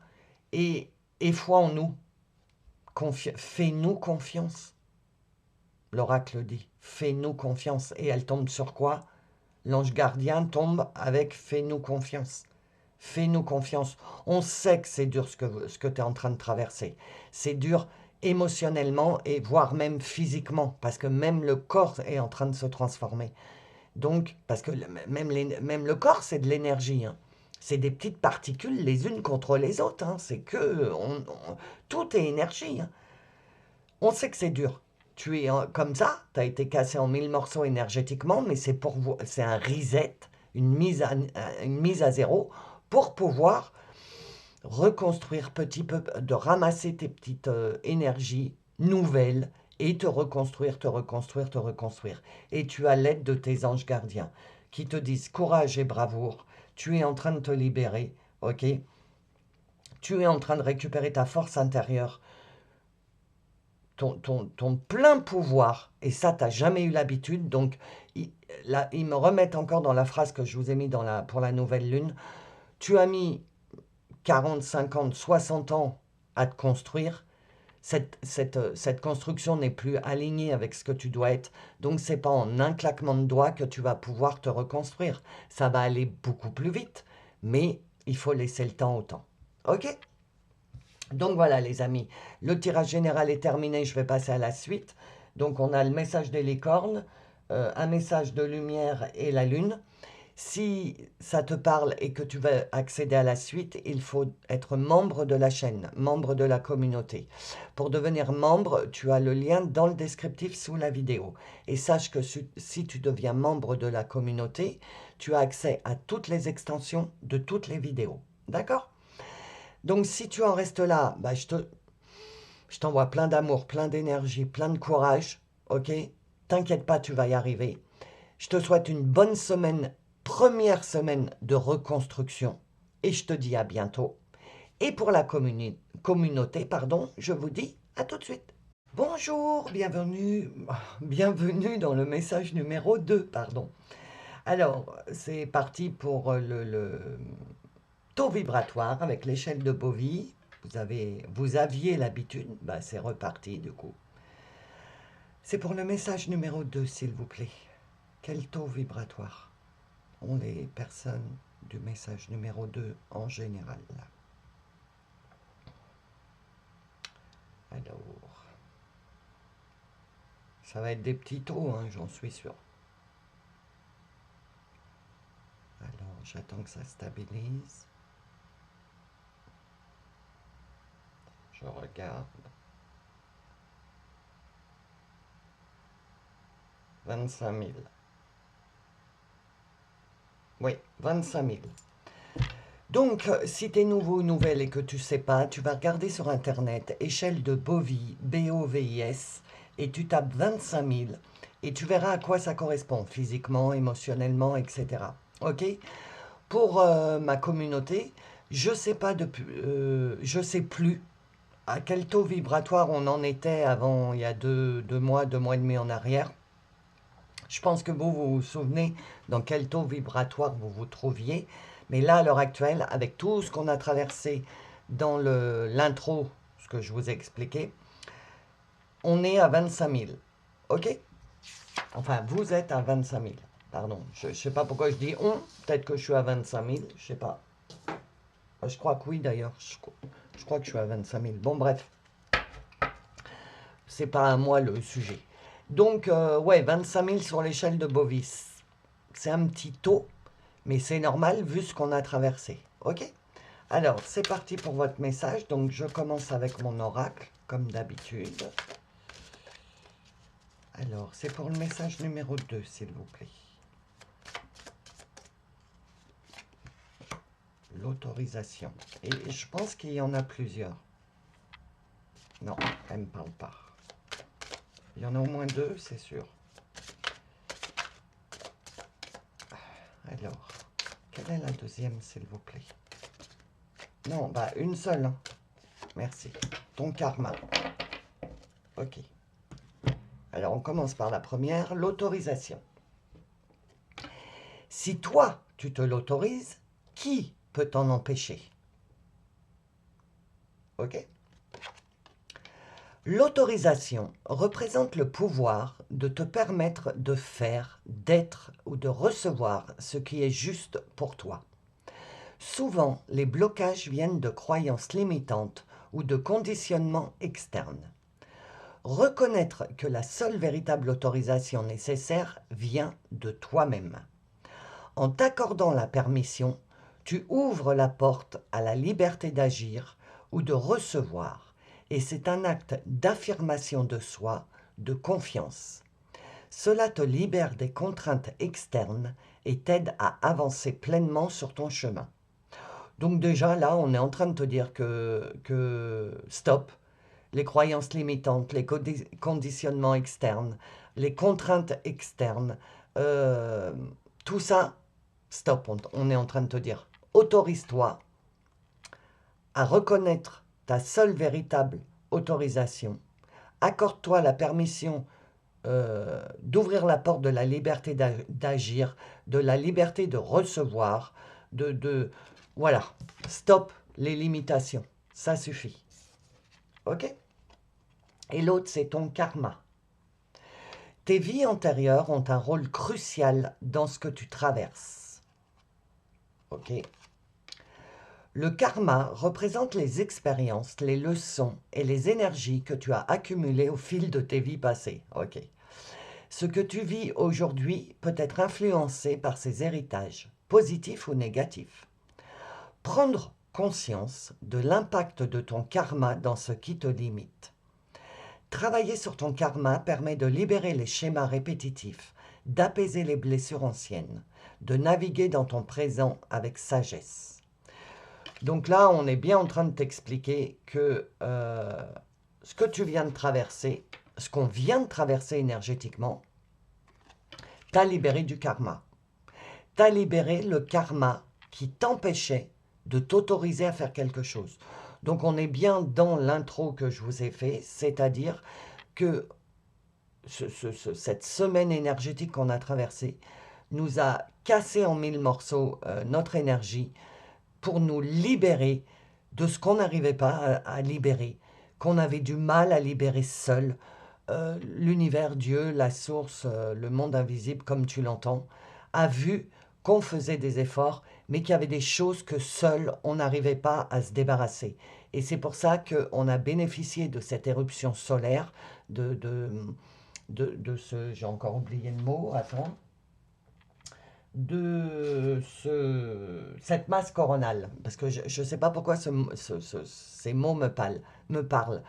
et foi en nous. Fais-nous confiance. L'oracle dit, fais-nous confiance. Et elle tombe sur quoi? L'ange gardien tombe avec fais-nous confiance. Fais-nous confiance. On sait que c'est dur ce que tu es en train de traverser. C'est dur émotionnellement et voire même physiquement, parce que même le corps est en train de se transformer. Donc, parce que même le corps, c'est de l'énergie. Hein. C'est des petites particules les unes contre les autres. Hein. C'est que tout est énergie. Hein. On sait que c'est dur. Tu es comme ça, tu as été cassé en 1000 morceaux énergétiquement, mais c'est un reset, une mise à zéro pour pouvoir reconstruire petit peu, de ramasser tes petites énergies nouvelles et te reconstruire, te reconstruire, te reconstruire. Et tu as l'aide de tes anges gardiens qui te disent courage et bravoure, tu es en train de te libérer, ok? Tu es en train de récupérer ta force intérieure, ton plein pouvoir, et ça, tu n'as jamais eu l'habitude. Donc, ils me remettent encore dans la phrase que je vous ai mis pour la nouvelle lune. Tu as mis 40, 50, 60 ans à te construire. Cette construction n'est plus alignée avec ce que tu dois être. Donc, c'est pas en un claquement de doigts que tu vas pouvoir te reconstruire. Ça va aller beaucoup plus vite, mais il faut laisser le temps au temps. OK? Donc voilà les amis, le tirage général est terminé, je vais passer à la suite. Donc on a le message des licornes, un message de lumière et la lune. Si ça te parle et que tu veux accéder à la suite, il faut être membre de la chaîne, membre de la communauté. Pour devenir membre, tu as le lien dans le descriptif sous la vidéo. Et sache que si tu deviens membre de la communauté, tu as accès à toutes les extensions de toutes les vidéos. D'accord ? Donc si tu en restes là, bah, je t'envoie plein d'amour, plein d'énergie, plein de courage, ok? T'inquiète pas, tu vas y arriver. Je te souhaite une bonne semaine, première semaine de reconstruction, et je te dis à bientôt. Et pour la communauté, pardon, je vous dis à tout de suite. Bonjour, bienvenue dans le message numéro 2, pardon. Alors, c'est parti pour le taux vibratoire avec l'échelle de Bovie. Vous aviez l'habitude, bah c'est reparti du coup. C'est pour le message numéro 2, s'il vous plaît. Quel taux vibratoire ont les personnes du message numéro 2 en général? Alors, ça va être des petits taux, hein, j'en suis sûr. Alors, j'attends que ça stabilise. Je regarde. 25 000. Oui, 25 000. Donc, si tu es nouveau ou nouvelle et que tu ne sais pas, tu vas regarder sur Internet échelle de Bovie, B-O-V-I-S, et tu tapes 25 000 et tu verras à quoi ça correspond, physiquement, émotionnellement, etc. Ok? Pour ma communauté, je sais pas depuis, je sais plus à quel taux vibratoire on en était avant, il y a deux mois, 2 mois et demi en arrière. Je pense que vous vous souvenez dans quel taux vibratoire vous vous trouviez. Mais là, à l'heure actuelle, avec tout ce qu'on a traversé dans l'intro, ce que je vous ai expliqué, on est à 25 000. OK? Enfin, vous êtes à 25 000. Pardon, je ne sais pas pourquoi je dis on. Peut-être que je suis à 25 000, je sais pas. Je crois que oui d'ailleurs. Je crois que je suis à 25 000. Bon, bref. C'est pas à moi le sujet. Donc, ouais, 25 000 sur l'échelle de Bovis. C'est un petit taux, mais c'est normal vu ce qu'on a traversé. OK? Alors, c'est parti pour votre message. Donc, je commence avec mon oracle, comme d'habitude. Alors, c'est pour le message numéro 2, s'il vous plaît. L'autorisation. Et je pense qu'il y en a plusieurs. Non, elle ne me parle pas. Il y en a au moins 2, c'est sûr. Alors, quelle est la deuxième, s'il vous plaît? Non, bah une seule. Hein. Merci. Ton karma. Ok. Alors, on commence par la première, l'autorisation. Si toi, tu te l'autorises, qui peut t'en empêcher? Ok? L'autorisation représente le pouvoir de te permettre de faire, d'être ou de recevoir ce qui est juste pour toi. Souvent, les blocages viennent de croyances limitantes ou de conditionnements externes. Reconnaître que la seule véritable autorisation nécessaire vient de toi-même. En t'accordant la permission, tu ouvres la porte à la liberté d'agir ou de recevoir, et c'est un acte d'affirmation de soi, de confiance. Cela te libère des contraintes externes et t'aide à avancer pleinement sur ton chemin. Donc déjà, là, on est en train de te dire que stop, les croyances limitantes, les conditionnements externes, les contraintes externes, tout ça, stop, on est en train de te dire. Autorise-toi à reconnaître ta seule véritable autorisation. Accorde-toi la permission d'ouvrir la porte de la liberté d'agir, de la liberté de recevoir, voilà, stop les limitations, ça suffit. Ok? Et l'autre, c'est ton karma. Tes vies antérieures ont un rôle crucial dans ce que tu traverses. Ok? Le karma représente les expériences, les leçons et les énergies que tu as accumulées au fil de tes vies passées. Ok? Ce que tu vis aujourd'hui peut être influencé par ces héritages, positifs ou négatifs. Prendre conscience de l'impact de ton karma dans ce qui te limite. Travailler sur ton karma permet de libérer les schémas répétitifs, d'apaiser les blessures anciennes, de naviguer dans ton présent avec sagesse. Donc là, on est bien en train de t'expliquer que ce que tu viens de traverser, ce qu'on vient de traverser énergétiquement, t'as libéré du karma. T'as libéré le karma qui t'empêchait de t'autoriser à faire quelque chose. Donc on est bien dans l'intro que je vous ai fait, c'est-à-dire que cette semaine énergétique qu'on a traversée nous a cassé en 1000 morceaux notre énergie pour nous libérer de ce qu'on n'arrivait pas à libérer, qu'on avait du mal à libérer seul. L'univers, Dieu, la source, le monde invisible, comme tu l'entends, a vu qu'on faisait des efforts, mais qu'il y avait des choses que seul on n'arrivait pas à se débarrasser. Et c'est pour ça qu'on a bénéficié de cette éruption solaire, de ce, j'ai encore oublié le mot, attends, cette masse coronale, parce que je ne sais pas pourquoi ces mots me parlent.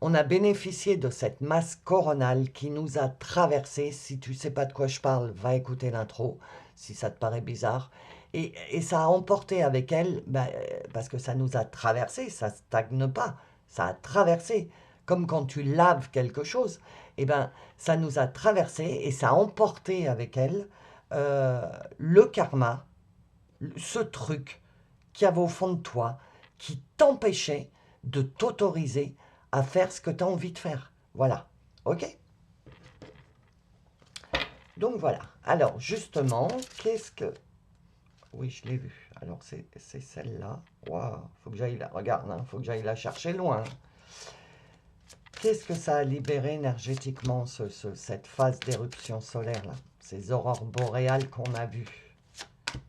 On a bénéficié de cette masse coronale qui nous a traversé. Si tu ne sais pas de quoi je parle, va écouter l'intro, si ça te paraît bizarre. Et ça a emporté avec elle, parce que ça nous a traversé, ça ne stagne pas, ça a traversé. Comme quand tu laves quelque chose, ça nous a traversé et ça a emporté avec elle le karma, ce truc qu'il y avait au fond de toi qui t'empêchait de t'autoriser à faire ce que tu as envie de faire. Voilà, ok? Donc voilà. Alors justement, qu'est-ce que... Oui, je l'ai vu. Alors c'est celle-là. Waouh, faut que j'aille la... Regarde, hein, faut que j'aille la chercher loin. Qu'est-ce que ça a libéré énergétiquement, cette phase d'éruption solaire là? Ces aurores boréales qu'on a vues,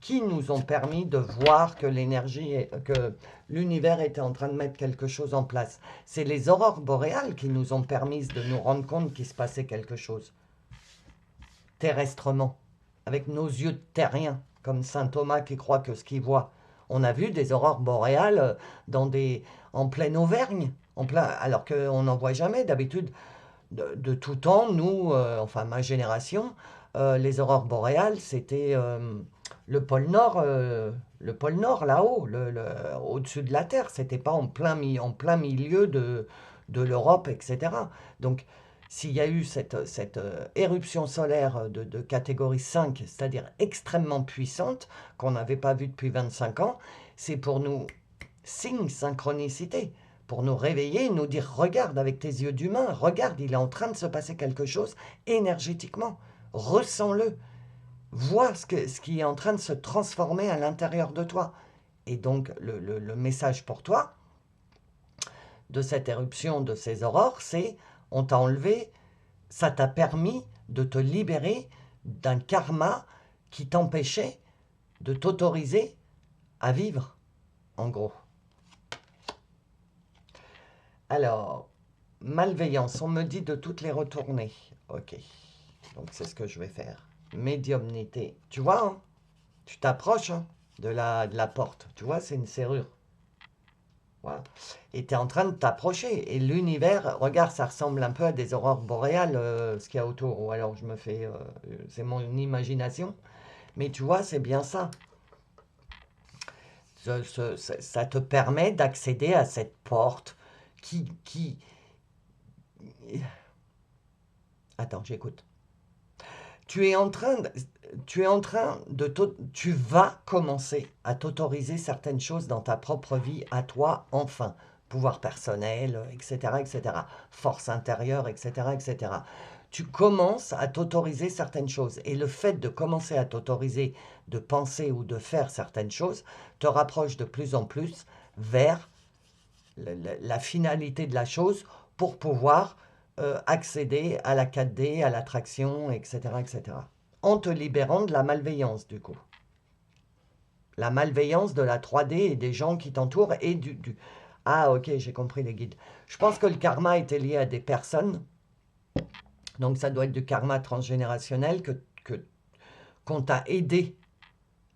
qui nous ont permis de voir que que l'univers était en train de mettre quelque chose en place. C'est les aurores boréales qui nous ont permis de nous rendre compte qu'il se passait quelque chose, terrestrement, avec nos yeux de terriens, comme saint Thomas qui croit que ce qu'il voit. On a vu des aurores boréales en pleine Auvergne, alors qu'on n'en voit jamais. D'habitude, de tout temps, nous, enfin ma génération, les aurores boréales, c'était le pôle Nord là-haut, au-dessus de la Terre. C'était pas en plein milieu de l'Europe, etc. Donc, s'il y a eu cette éruption solaire de catégorie 5, c'est-à-dire extrêmement puissante, qu'on n'avait pas vue depuis 25 ans, c'est pour nous signe synchronicité, pour nous réveiller, nous dire regarde avec tes yeux d'humain, regarde, il est en train de se passer quelque chose énergétiquement, ressens-le, vois ce qui est en train de se transformer à l'intérieur de toi. Et donc le message pour toi de cette éruption, de ces aurores, c'est on t'a enlevé, ça t'a permis de te libérer d'un karma qui t'empêchait de t'autoriser à vivre, en gros. Alors, malveillance, on me dit de toutes les retourner. Ok, donc c'est ce que je vais faire. Médiumnité, tu vois, hein, tu t'approches hein, de la porte. Tu vois, c'est une serrure. Voilà. Et tu es en train de t'approcher. Et l'univers, regarde, ça ressemble un peu à des aurores boréales, ce qu'il y a autour. Ou alors je me fais... c'est mon imagination. Mais tu vois, c'est bien ça. Ça te permet d'accéder à cette porte qui... Attends, j'écoute. Tu es en train tu vas commencer à t'autoriser certaines choses dans ta propre vie, à toi, enfin. Pouvoir personnel, etc., etc. Force intérieure, etc., etc. Tu commences à t'autoriser certaines choses. Et le fait de commencer à t'autoriser de penser ou de faire certaines choses te rapproche de plus en plus vers la finalité de la chose pour pouvoir accéder à la 4D, à l'attraction, etc., etc. En te libérant de la malveillance, du coup. La malveillance de la 3D et des gens qui t'entourent et Ah, ok, j'ai compris les guides. Je pense que le karma était lié à des personnes. Donc, ça doit être du karma transgénérationnel qu'on t'a aidé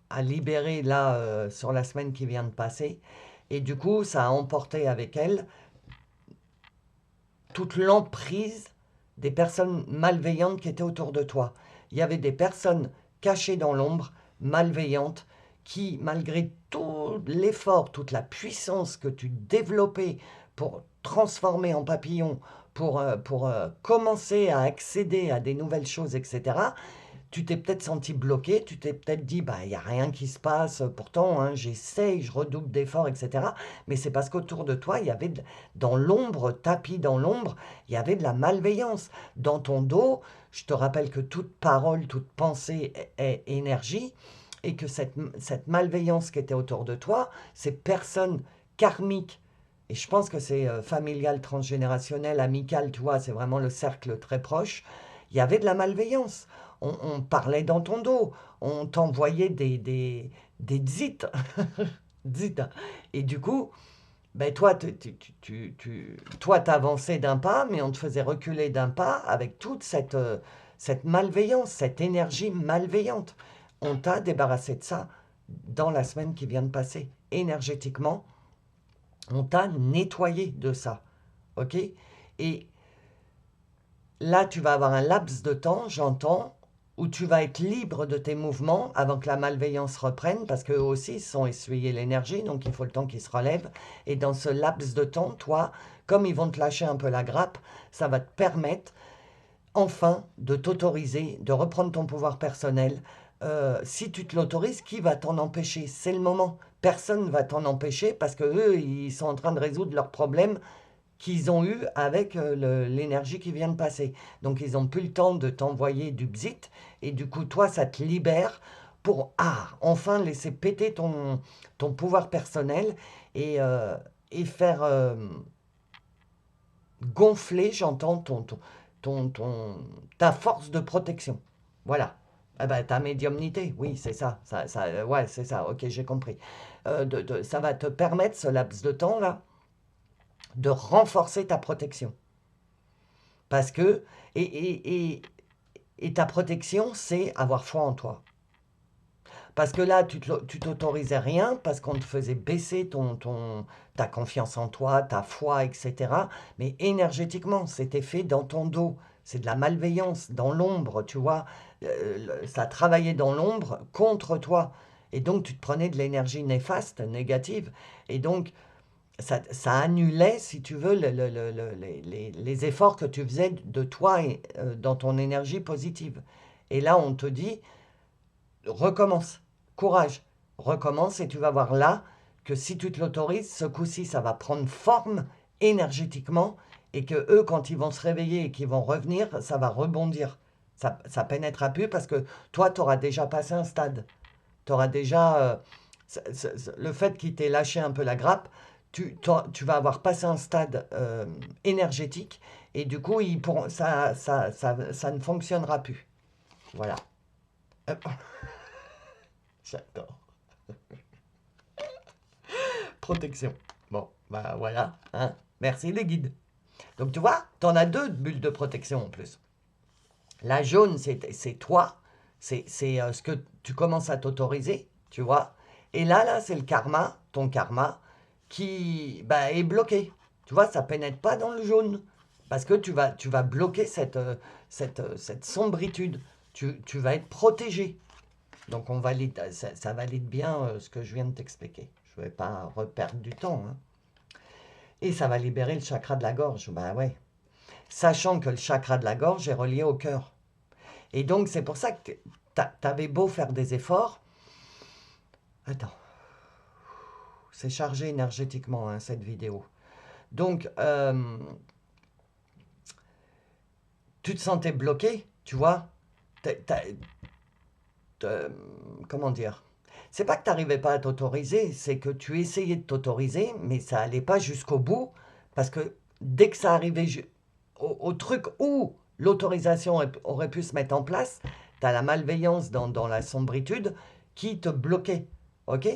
à libérer, là, sur la semaine qui vient de passer. Et du coup, ça a emporté avec elle toute l'emprise des personnes malveillantes qui étaient autour de toi. Il y avait des personnes cachées dans l'ombre, malveillantes, qui, malgré tout l'effort, toute la puissance que tu développais pour transformer en papillon, pour commencer à accéder à des nouvelles choses, etc., tu t'es peut-être senti bloqué, tu t'es peut-être dit, bah, il n'y a rien qui se passe, pourtant, hein, j'essaye, je redouble d'efforts, etc. Mais c'est parce qu'autour de toi, il y avait, dans l'ombre, tapis dans l'ombre, il y avait de la malveillance. Dans ton dos, je te rappelle que toute parole, toute pensée est énergie, et que cette malveillance qui était autour de toi, ces personnes karmiques, et je pense que c'est familial, transgénérationnel, amical, tu vois, c'est vraiment le cercle très proche, il y avait de la malveillance. On parlait dans ton dos, on t'envoyait des dzits, dzits. Et du coup, ben toi, toi, t'avançais d'un pas, mais on te faisait reculer d'un pas avec toute cette malveillance, cette énergie malveillante. On t'a débarrassé de ça dans la semaine qui vient de passer. Énergétiquement, on t'a nettoyé de ça. OK? Et là, tu vas avoir un laps de temps, j'entends, où tu vas être libre de tes mouvements avant que la malveillance reprenne, parce qu'eux aussi sont essuyés l'énergie, donc il faut le temps qu'ils se relèvent. Et dans ce laps de temps, toi, comme ils vont te lâcher un peu la grappe, ça va te permettre enfin de t'autoriser, de reprendre ton pouvoir personnel, si tu te l'autorises, qui va t'en empêcher? C'est le moment. Personne ne va t'en empêcher parce que eux, ils sont en train de résoudre leurs problèmes qu'ils ont eu avec l'énergie qui vient de passer. Donc, ils n'ont plus le temps de t'envoyer du bzit. Et du coup, toi, ça te libère pour, enfin laisser péter ton pouvoir personnel et faire gonfler, j'entends, ta force de protection. Voilà. Ah ben, ta médiumnité, oui, c'est ça. Ouais, c'est ça. Ok, j'ai compris. Ça va te permettre, ce laps de temps-là, de renforcer ta protection. Parce que, et ta protection, c'est avoir foi en toi. Parce que là, tu t'autorisais rien, parce qu'on te faisait baisser ta confiance en toi, ta foi, etc. Mais énergétiquement, c'était fait dans ton dos. C'est de la malveillance, dans l'ombre, tu vois. Ça travaillait dans l'ombre contre toi. Et donc, tu te prenais de l'énergie néfaste, négative. Et donc, ça annulait, si tu veux, les efforts que tu faisais de toi dans ton énergie positive. Et là, on te dit, recommence, courage, recommence et tu vas voir là que si tu te l'autorises, ce coup-ci, ça va prendre forme énergétiquement et que eux, quand ils vont se réveiller et qu'ils vont revenir, ça va rebondir. Ça pénétrera plus parce que toi, tu auras déjà passé un stade. Tu auras déjà... le fait qu'il t'ait lâché un peu la grappe, tu vas avoir passé un stade énergétique et du coup, ça ne fonctionnera plus. Voilà. J'adore. Protection. Bon, bah voilà. Hein. Merci les guides. Donc tu vois, tu en as deux bulles de protection en plus. La jaune, c'est toi. C'est ce que tu commences à t'autoriser, tu vois. Et là, c'est le karma, ton karma, qui est bloqué. Tu vois, ça pénètre pas dans le jaune. Parce que tu vas bloquer cette sombritude. Tu vas être protégé. Donc on valide, ça valide bien ce que je viens de t'expliquer. Je ne vais pas reperdre du temps. Hein. Et ça va libérer le chakra de la gorge. Bah ouais. Sachant que le chakra de la gorge est relié au cœur. Et donc c'est pour ça que t'avais beau faire des efforts. Attends. C'est chargé énergétiquement hein, cette vidéo. Donc tu te sentais bloqué, tu vois. Comment dire? C'est pas que tu n'arrivais pas à t'autoriser, c'est que tu essayais de t'autoriser, mais ça allait pas jusqu'au bout, parce que dès que ça arrivait au truc où l'autorisation aurait pu se mettre en place, tu as la malveillance dans la sombritude qui te bloquait, ok?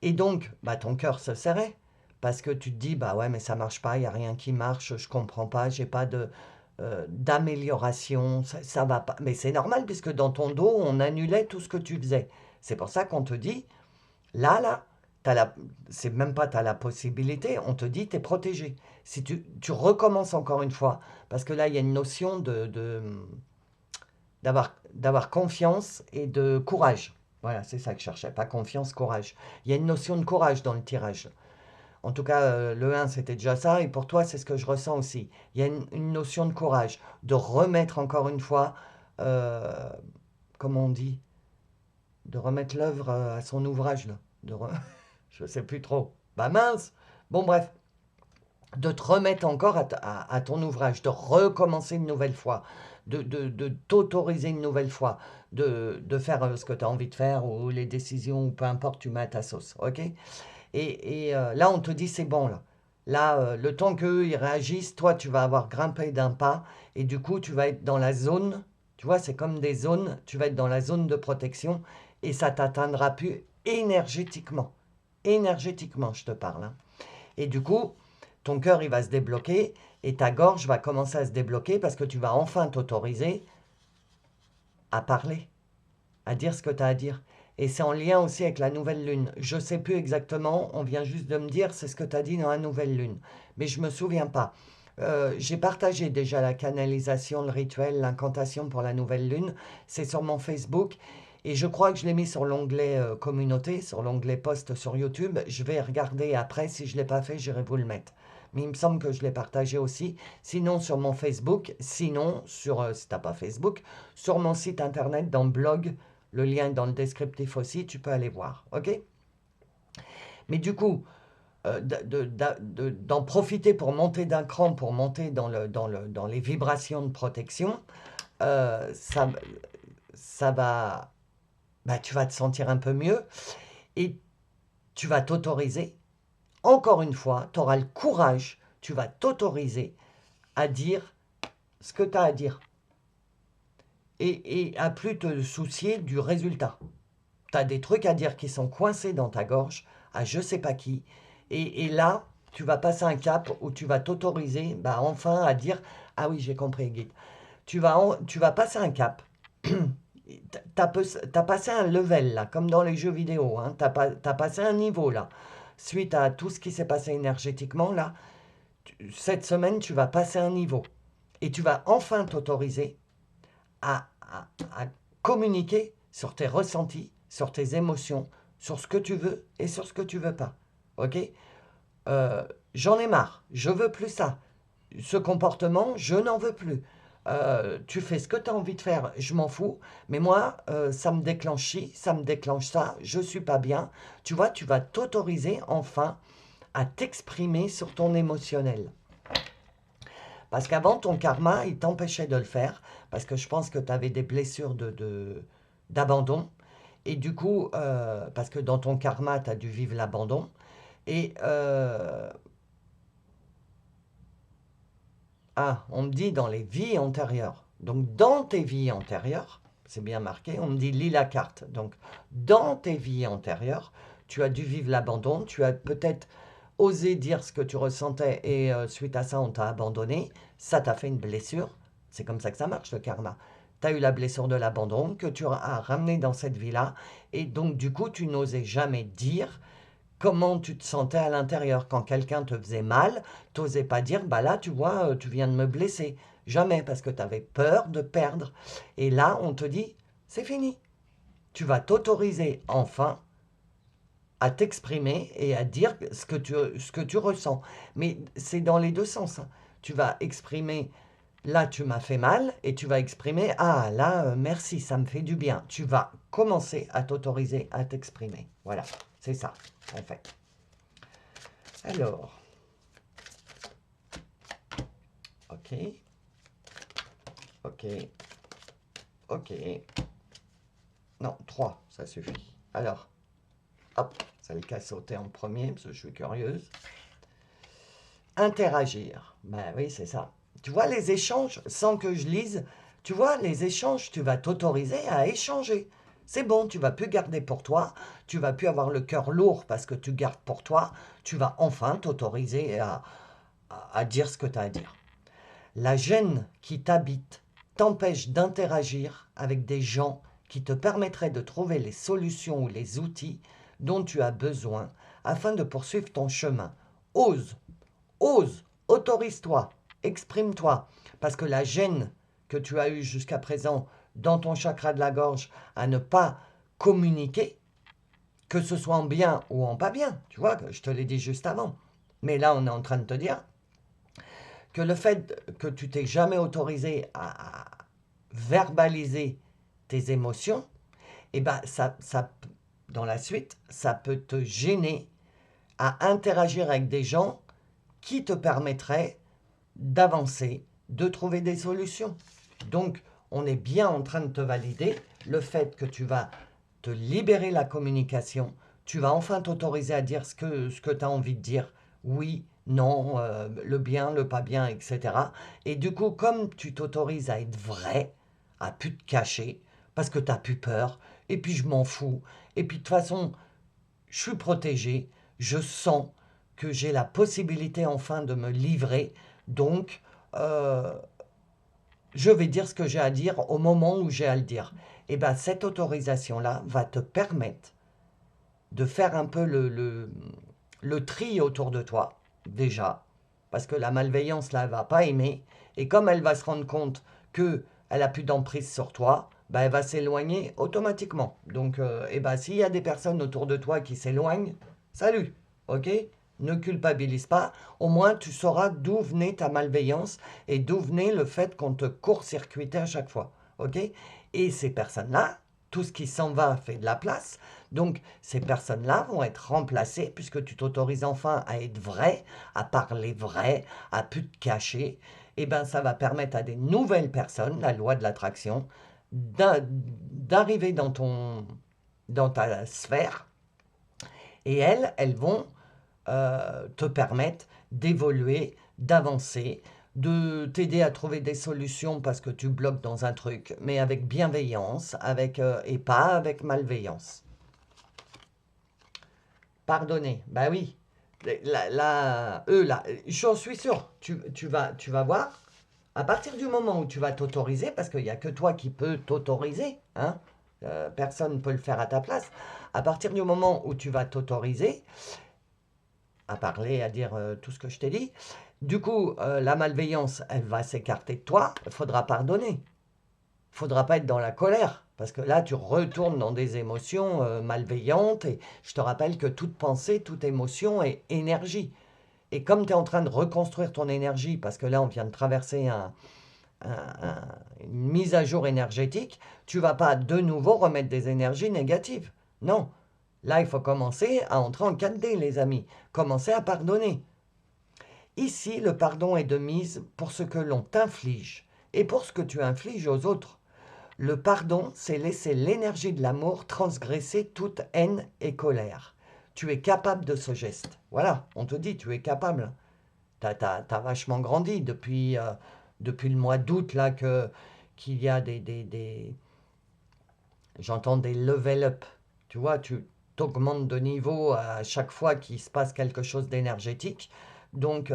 Et donc, ton cœur se serrait, parce que tu te dis, bah ouais, mais ça marche pas, il n'y a rien qui marche, je comprends pas, j'ai pas d'amélioration, ça va pas. Mais c'est normal, puisque dans ton dos, on annulait tout ce que tu faisais. C'est pour ça qu'on te dit, là, c'est même pas tu as la possibilité, on te dit tu es protégé. Si tu recommences encore une fois, parce que là, il y a une notion d'avoir confiance et de courage. Voilà, c'est ça que je cherchais, pas confiance, courage. Il y a une notion de courage dans le tirage. En tout cas, le 1, c'était déjà ça, et pour toi, c'est ce que je ressens aussi. Il y a une notion de courage, de remettre encore une fois, euh, comment on dit, de remettre l'œuvre à son ouvrage, là. Je ne sais plus trop. Bah mince. Bon, bref. De te remettre encore à ton ouvrage, de recommencer une nouvelle fois, de t'autoriser une nouvelle fois, de faire ce que tu as envie de faire, ou les décisions, ou peu importe, tu mets à ta sauce, ok? Et là, on te dit, c'est bon, là. Là, le temps qu'eux, ils réagissent, toi, tu vas avoir grimpé d'un pas, et du coup, tu vas être dans la zone, tu vois, c'est comme des zones, tu vas être dans la zone de protection, et ça t'atteindra plus énergétiquement. Énergétiquement, je te parle. Hein. Et du coup, ton cœur, il va se débloquer, et ta gorge va commencer à se débloquer, parce que tu vas enfin t'autoriser à parler, à dire ce que tu as à dire. Et c'est en lien aussi avec la nouvelle lune. Je ne sais plus exactement, on vient juste de me dire, c'est ce que tu as dit dans la nouvelle lune. Mais je ne me souviens pas. J'ai partagé déjà la canalisation, le rituel, l'incantation pour la nouvelle lune. C'est sur mon Facebook. Et je crois que je l'ai mis sur l'onglet communauté, sur l'onglet post sur YouTube. Je vais regarder après. Si je ne l'ai pas fait, j'irai vous le mettre. Mais il me semble que je l'ai partagé aussi. Sinon, sur mon Facebook. Sinon, si tu n'as pas Facebook, sur mon site internet, dans blog, Le lien est dans le descriptif aussi, tu peux aller voir, ok? Mais du coup, d'en profiter pour monter d'un cran, pour monter dans les vibrations de protection, ça, ça va, bah, tu vas te sentir un peu mieux et tu vas t'autoriser, encore une fois, tu auras le courage, tu vas t'autoriser à dire ce que tu as à dire et à plus te soucier du résultat. Tu as des trucs à dire qui sont coincés dans ta gorge, à je sais pas qui, et là, tu vas passer un cap où tu vas t'autoriser bah, enfin à dire « Ah oui, j'ai compris, Guide. » Tu vas passer un cap. T'as passé un level là, comme dans les jeux vidéo. Hein. T'as passé un niveau là. Suite à tout ce qui s'est passé énergétiquement là, cette semaine, tu vas passer un niveau. Et tu vas enfin t'autoriser à communiquer sur tes ressentis, sur tes émotions, sur ce que tu veux et sur ce que tu veux pas. Ok? J'en ai marre. Je veux plus ça. Ce comportement, je n'en veux plus. Tu fais ce que tu as envie de faire, je m'en fous. Mais moi, ça me déclenche ci, ça me déclenche ça, je suis pas bien. Tu vois, tu vas t'autoriser enfin à t'exprimer sur ton émotionnel. Parce qu'avant, ton karma, il t'empêchait de le faire. Parce que je pense que tu avais des blessures d'abandon. Et du coup, parce que dans ton karma, tu as dû vivre l'abandon. Et on me dit dans les vies antérieures. Donc, dans tes vies antérieures, c'est bien marqué, on me dit lis la carte. Donc, dans tes vies antérieures, tu as dû vivre l'abandon, tu as peut-être osé dire ce que tu ressentais et suite à ça, on t'a abandonné. Ça t'a fait une blessure. C'est comme ça que ça marche, le karma. Tu as eu la blessure de l'abandon que tu as ramené dans cette vie-là. Et donc, du coup, tu n'osais jamais dire comment tu te sentais à l'intérieur. Quand quelqu'un te faisait mal, tu n'osais pas dire, bah là, tu vois, tu viens de me blesser. Jamais, parce que tu avais peur de perdre. Et là, on te dit, c'est fini. Tu vas t'autoriser enfin à t'exprimer et à dire ce que tu ressens. Mais c'est dans les deux sens. Hein. Tu vas exprimer, là tu m'as fait mal, et tu vas exprimer, ah là, merci, ça me fait du bien. Tu vas commencer à t'autoriser à t'exprimer. Voilà, c'est ça, en fait. Alors, ok, ok, ok. Non, 3, ça suffit. Alors, hop, celle qui a sauté en premier, parce que je suis curieuse. Interagir. Ben oui, c'est ça. Tu vois, les échanges, sans que je lise, tu vois, les échanges, tu vas t'autoriser à échanger. C'est bon, tu vas plus garder pour toi, tu vas plus avoir le cœur lourd parce que tu gardes pour toi, tu vas enfin t'autoriser à dire ce que tu as à dire. La gêne qui t'habite t'empêche d'interagir avec des gens qui te permettraient de trouver les solutions ou les outils dont tu as besoin afin de poursuivre ton chemin. Ose. Ose, autorise-toi, exprime-toi. Parce que la gêne que tu as eue jusqu'à présent dans ton chakra de la gorge à ne pas communiquer, que ce soit en bien ou en pas bien, tu vois, je te l'ai dit juste avant. Mais là, on est en train de te dire que le fait que tu t'es jamais autorisé à verbaliser tes émotions, et ben dans la suite, ça peut te gêner à interagir avec des gens qui te permettrait d'avancer, de trouver des solutions. Donc, on est bien en train de te valider le fait que tu vas te libérer la communication, tu vas enfin t'autoriser à dire ce que tu as envie de dire, oui, non, le bien, le pas bien, etc. Et du coup, comme tu t'autorises à être vrai, à plus te cacher, parce que tu n'as plus peur, et puis je m'en fous, et puis de toute façon, je suis protégé, je sens que j'ai la possibilité enfin de me livrer, donc je vais dire ce que j'ai à dire au moment où j'ai à le dire. Et bien cette autorisation-là va te permettre de faire un peu le tri autour de toi, déjà, parce que la malveillance, là, elle va pas aimer, et comme elle va se rendre compte qu'elle a plus d'emprise sur toi, ben, elle va s'éloigner automatiquement. Donc, et ben, s'il y a des personnes autour de toi qui s'éloignent, salut, ok? Ne culpabilise pas, au moins tu sauras d'où venait ta malveillance et d'où venait le fait qu'on te court-circuitait à chaque fois, ok? Et ces personnes-là, tout ce qui s'en va fait de la place. Donc, ces personnes-là vont être remplacées puisque tu t'autorises enfin à être vrai, à parler vrai, à plus te cacher. Et bien, ça va permettre à des nouvelles personnes, la loi de l'attraction, d'arriver dans ta sphère. Et elles vont te permettre d'évoluer, d'avancer, de t'aider à trouver des solutions parce que tu bloques dans un truc, mais avec bienveillance, et pas avec malveillance. Pardonner, bah oui. Là, j'en suis sûr, tu vas voir, à partir du moment où tu vas t'autoriser, parce qu'il n'y a que toi qui peux t'autoriser, hein, personne ne peut le faire à ta place, à partir du moment où tu vas t'autoriser, à parler, à dire tout ce que je t'ai dit. Du coup, la malveillance, elle va s'écarter de toi. Il faudra pardonner. Il ne faudra pas être dans la colère. Parce que là, tu retournes dans des émotions malveillantes. Et je te rappelle que toute pensée, toute émotion est énergie. Et comme tu es en train de reconstruire ton énergie, parce que là, on vient de traverser une mise à jour énergétique, tu ne vas pas de nouveau remettre des énergies négatives. Non. Là, il faut commencer à entrer en 4D, les amis. Commencer à pardonner. Ici, le pardon est de mise pour ce que l'on t'inflige et pour ce que tu infliges aux autres. Le pardon, c'est laisser l'énergie de l'amour transgresser toute haine et colère. Tu es capable de ce geste. Voilà, on te dit, tu es capable. T'as vachement grandi depuis le mois d'août, là, qu'il y a j'entends des level up. Tu vois, tu t'augmentes de niveau à chaque fois qu'il se passe quelque chose d'énergétique. Donc,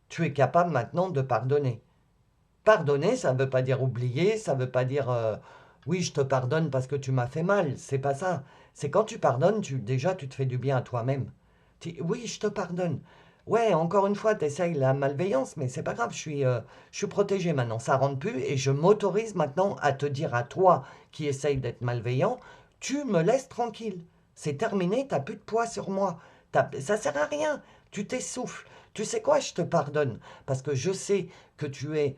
tu es capable maintenant de pardonner. Pardonner, ça ne veut pas dire oublier, ça ne veut pas dire oui, je te pardonne parce que tu m'as fait mal. C'est pas ça. C'est quand tu pardonnes, déjà, tu te fais du bien à toi-même. Oui, je te pardonne. Ouais, encore une fois, tu essayes la malveillance, mais c'est pas grave, je suis protégé maintenant. Ça rentre plus et je m'autorise maintenant à te dire à toi qui essaye d'être malveillant, tu me laisses tranquille. C'est terminé, tu n'as plus de poids sur moi. Ça sert à rien. Tu t'essouffles. Tu sais quoi, je te pardonne parce que je sais que tu es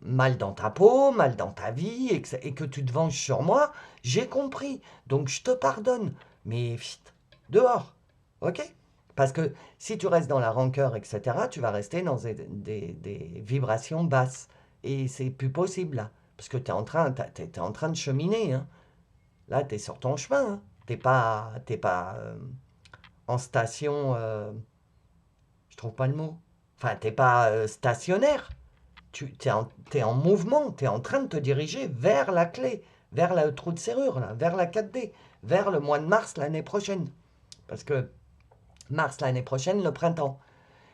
mal dans ta peau, mal dans ta vie, et que tu te venges sur moi, j'ai compris. Donc je te pardonne. Mais vite, dehors. Ok? Parce que si tu restes dans la rancœur, etc., tu vas rester dans des vibrations basses. Et c'est plus possible là. Parce que tu es, en train de cheminer. Hein. Là, tu es sur ton chemin. Hein. T'es pas en station. Je trouve pas le mot. Enfin, t'es pas stationnaire. Tu es en mouvement, tu es en train de te diriger vers la clé, vers le trou de serrure, là, vers la 4D, vers le mois de mars l'année prochaine. Parce que mars l'année prochaine, le printemps.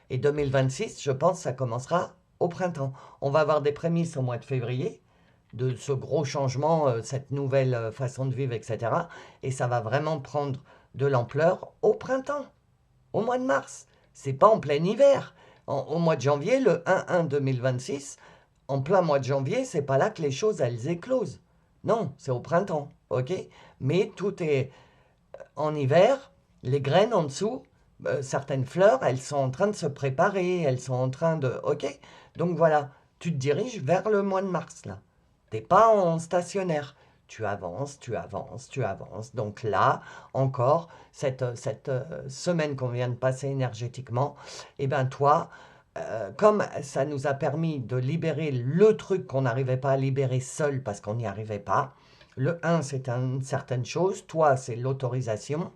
Et 2026, je pense, ça commencera au printemps. On va avoir des prémices au mois de février de ce gros changement, cette nouvelle façon de vivre, etc. Et ça va vraiment prendre de l'ampleur au printemps, au mois de mars. C'est pas en plein hiver. Au mois de janvier, le 1-1-2026, en plein mois de janvier, c'est pas là que les choses, elles éclosent. Non, c'est au printemps, ok? Mais tout est en hiver, les graines en dessous, certaines fleurs, elles sont en train de se préparer, elles sont en train de... Ok? Donc voilà, tu te diriges vers le mois de mars, là. T'es pas en stationnaire. Tu avances, tu avances, tu avances. Donc là, encore, cette semaine qu'on vient de passer énergétiquement, eh bien toi, comme ça nous a permis de libérer le truc qu'on n'arrivait pas à libérer seul parce qu'on n'y arrivait pas, le 1, c'est une certaine chose, toi, c'est l'autorisation,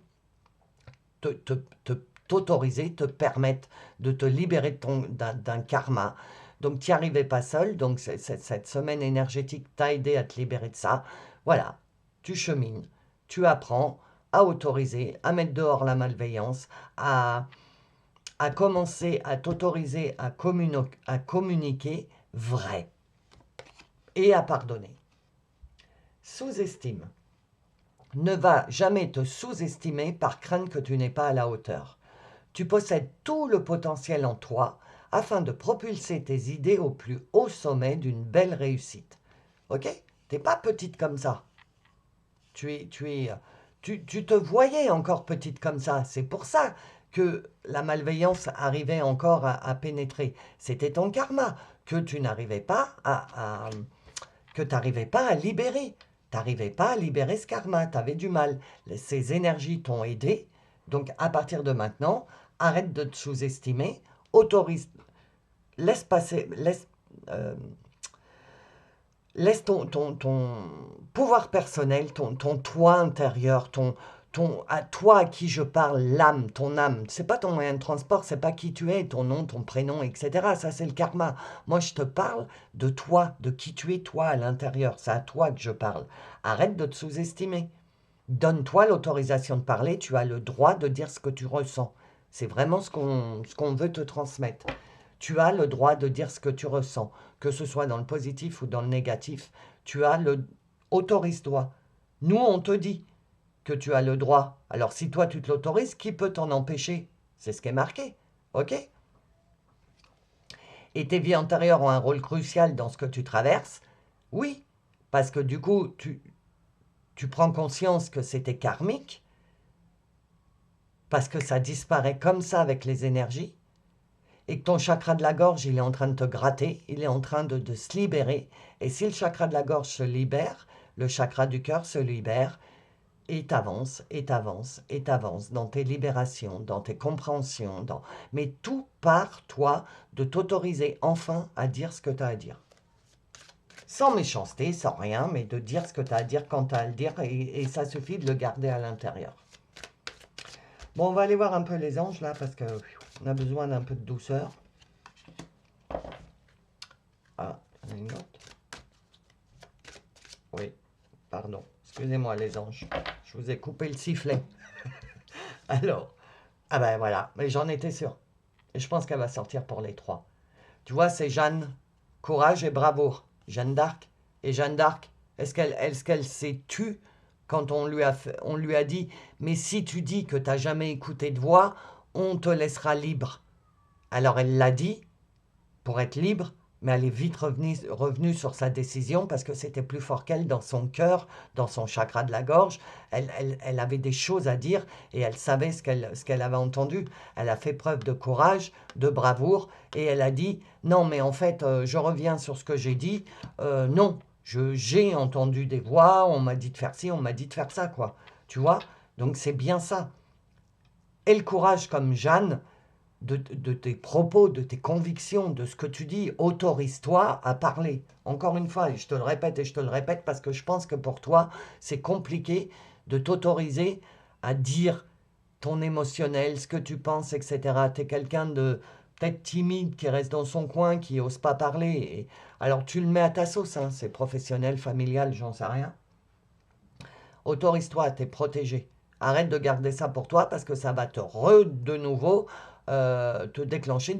t'autoriser, te permettre de te libérer d'un karma. Donc, tu n'y arrivais pas seul, donc cette semaine énergétique t'a aidé à te libérer de ça. Voilà, tu chemines, tu apprends à autoriser, à mettre dehors la malveillance, à commencer à t'autoriser à communiquer vrai et à pardonner. Sous-estime. Ne va jamais te sous-estimer par crainte que tu n'es pas à la hauteur. Tu possèdes tout le potentiel en toi afin de propulser tes idées au plus haut sommet d'une belle réussite. Ok? T'es pas petite comme ça. Tu te voyais encore petite comme ça. C'est pour ça que la malveillance arrivait encore à pénétrer. C'était ton karma que tu n'arrivais pas que tu n'arrivais pas à libérer. n'arrivais pas à libérer ce karma, tu avais du mal. Ces énergies t'ont aidé. Donc, à partir de maintenant, arrête de te sous-estimer, autorise, laisse passer, laisse ton pouvoir personnel, ton toi intérieur, à toi à qui je parle, l'âme, ton âme. C'est pas ton moyen de transport, c'est pas qui tu es, ton nom, ton prénom, etc. Ça, c'est le karma. Moi, je te parle de toi, de qui tu es, toi, à l'intérieur. C'est à toi que je parle. Arrête de te sous-estimer. Donne-toi l'autorisation de parler, tu as le droit de dire ce que tu ressens. C'est vraiment ce qu'on veut te transmettre. Tu as le droit de dire ce que tu ressens, que ce soit dans le positif ou dans le négatif. Autorise-toi. Nous, on te dit que tu as le droit. Alors, si toi, tu te l'autorises, qui peut t'en empêcher? C'est ce qui est marqué. OK? Et tes vies antérieures ont un rôle crucial dans ce que tu traverses? Oui, parce que du coup, tu prends conscience que c'était karmique, parce que ça disparaît comme ça avec les énergies, et que ton chakra de la gorge, il est en train de te gratter, il est en train de se libérer. Et si le chakra de la gorge se libère, le chakra du cœur se libère, et t'avances, et t'avances, et t'avances dans tes libérations, dans tes compréhensions, mais tout par toi de t'autoriser enfin à dire ce que tu as à dire. Sans méchanceté, sans rien, mais de dire ce que tu as à dire quand tu as à le dire, et ça suffit de le garder à l'intérieur. Bon, on va aller voir un peu les anges là, parce qu'on a besoin d'un peu de douceur. Ah, il y en a une autre. Oui, pardon. Excusez-moi les anges. Je vous ai coupé le sifflet. Alors, ah ben voilà, mais j'en étais sûr. Et je pense qu'elle va sortir pour les trois. Tu vois, c'est Jeanne, courage et bravoure. Jeanne d'Arc. Et Jeanne d'Arc, est-ce qu'elle s'est tue quand on lui a dit, mais si tu dis que tu n'as jamais écouté de voix, on te laissera libre. Alors elle l'a dit pour être libre, mais elle est vite revenue sur sa décision parce que c'était plus fort qu'elle dans son cœur, dans son chakra de la gorge. Elle avait des choses à dire et elle savait ce qu'elle avait entendu. Elle a fait preuve de courage, de bravoure et elle a dit « Non, mais en fait, je reviens sur ce que j'ai dit. Non, j'ai entendu des voix, on m'a dit de faire ci, on m'a dit de faire ça, quoi. » Tu vois? Donc c'est bien ça. Et le courage comme Jeanne, de tes propos, de tes convictions, de ce que tu dis, autorise-toi à parler. Encore une fois, et je te le répète et je te le répète parce que je pense que pour toi, c'est compliqué de t'autoriser à dire ton émotionnel, ce que tu penses, etc. Tu es quelqu'un de peut-être timide qui reste dans son coin, qui n'ose pas parler. Alors tu le mets à ta sauce, hein, c'est professionnel, familial, j'en sais rien. Autorise-toi, t'es protégé. Arrête de garder ça pour toi parce que ça va de nouveau te déclencher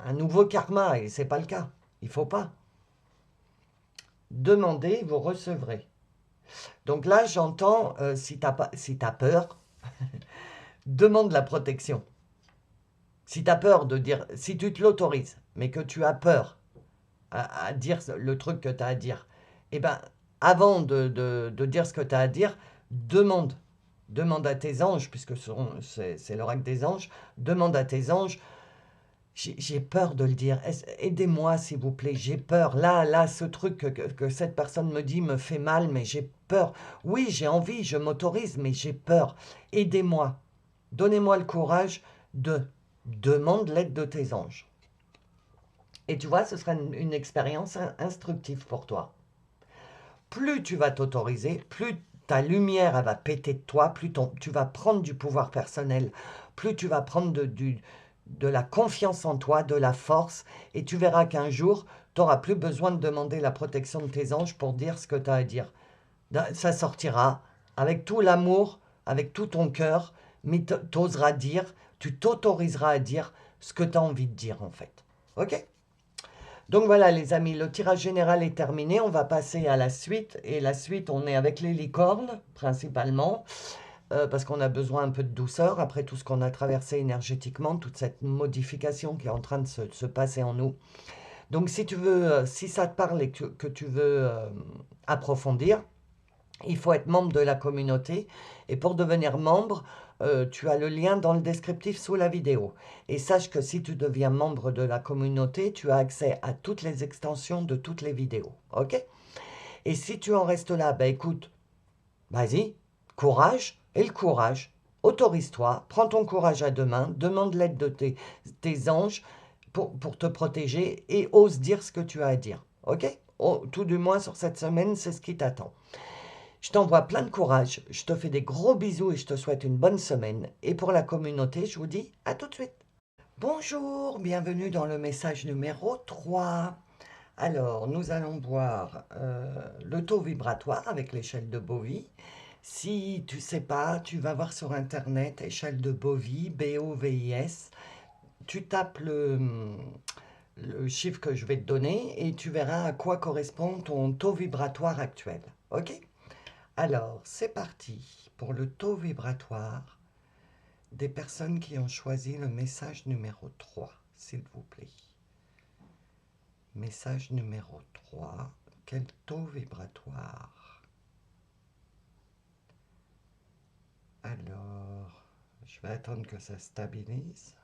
un nouveau karma et c'est pas le cas. Il faut pas. Demandez, vous recevrez. Donc là, j'entends, si t'as peur, demande la protection. Si tu as peur de dire, si tu te l'autorises, mais que tu as peur à dire le truc que tu as à dire, eh ben, avant de dire ce que tu as à dire, demande à tes anges, puisque c'est l'oracle des anges, demande à tes anges, j'ai peur de le dire, aidez-moi s'il vous plaît, j'ai peur, là, ce truc que cette personne me dit me fait mal, mais j'ai peur, oui, j'ai envie, je m'autorise, mais j'ai peur, aidez-moi, donnez-moi le courage demande l'aide de tes anges. Et tu vois, ce sera une expérience instructive pour toi. Plus tu vas t'autoriser, plus ta lumière elle va péter de toi, plus tu vas prendre du pouvoir personnel, plus tu vas prendre de la confiance en toi, de la force, et tu verras qu'un jour, tu n'auras plus besoin de demander la protection de tes anges pour dire ce que tu as à dire. Ça sortira avec tout l'amour, avec tout ton cœur, mais tu oseras dire, tu t'autoriseras à dire ce que tu as envie de dire en fait. Ok? Donc voilà les amis, le tirage général est terminé, on va passer à la suite. Et la suite, on est avec les licornes principalement, parce qu'on a besoin un peu de douceur après tout ce qu'on a traversé énergétiquement, toute cette modification qui est en train de se passer en nous. Donc si tu veux, si ça te parle et que tu veux approfondir, il faut être membre de la communauté. Et pour devenir membre, tu as le lien dans le descriptif sous la vidéo. Et sache que si tu deviens membre de la communauté, tu as accès à toutes les extensions de toutes les vidéos. Ok? Et si tu en restes là, ben écoute, vas-y, courage, et le courage, autorise-toi, prends ton courage à deux mains, demande l'aide de tes anges pour te protéger et ose dire ce que tu as à dire, ok? Oh, tout du moins sur cette semaine, c'est ce qui t'attend. Je t'envoie plein de courage, je te fais des gros bisous et je te souhaite une bonne semaine. Et pour la communauté, je vous dis à tout de suite. Bonjour, bienvenue dans le message numéro 3. Alors, nous allons voir le taux vibratoire avec l'échelle de Bovie. Si tu ne sais pas, tu vas voir sur Internet, échelle de Bovie, B-O-V-I-S. Tu tapes le chiffre que je vais te donner et tu verras à quoi correspond ton taux vibratoire actuel. Ok? Alors, c'est parti pour le taux vibratoire des personnes qui ont choisi le message numéro 3, s'il vous plaît. Message numéro 3, quel taux vibratoire? Alors, je vais attendre que ça stabilise.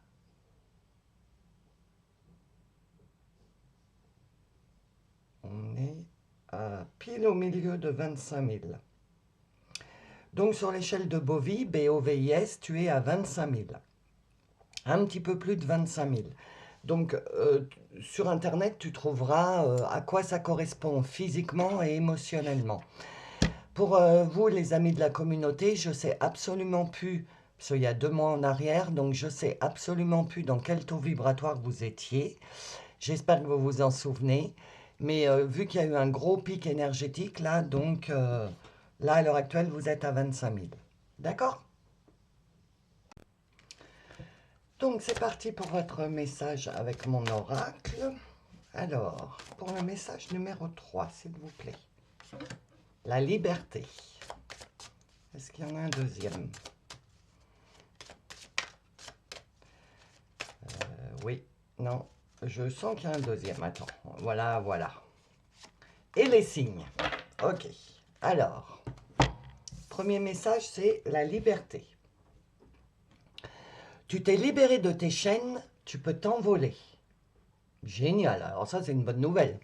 On est à pile au milieu de 25 000. Donc sur l'échelle de Bovie, B-O-V-I-S, tu es à 25 000. Un petit peu plus de 25 000. Donc sur Internet, tu trouveras à quoi ça correspond physiquement et émotionnellement. Pour vous, les amis de la communauté, je ne sais absolument plus, parce qu'il y a 2 mois en arrière, donc je ne sais absolument plus dans quel taux vibratoire vous étiez. J'espère que vous vous en souvenez. Mais vu qu'il y a eu un gros pic énergétique, là, donc là, à l'heure actuelle, vous êtes à 25 000. D'accord? Donc, c'est parti pour votre message avec mon oracle. Alors, pour le message numéro 3, s'il vous plaît. La liberté. Est-ce qu'il y en a un deuxième? Oui, non, je sens qu'il y a un deuxième. Attends, voilà, voilà. Et les signes. Ok, alors, premier message, c'est la liberté. Tu t'es libéré de tes chaînes, tu peux t'envoler. Génial, alors ça c'est une bonne nouvelle.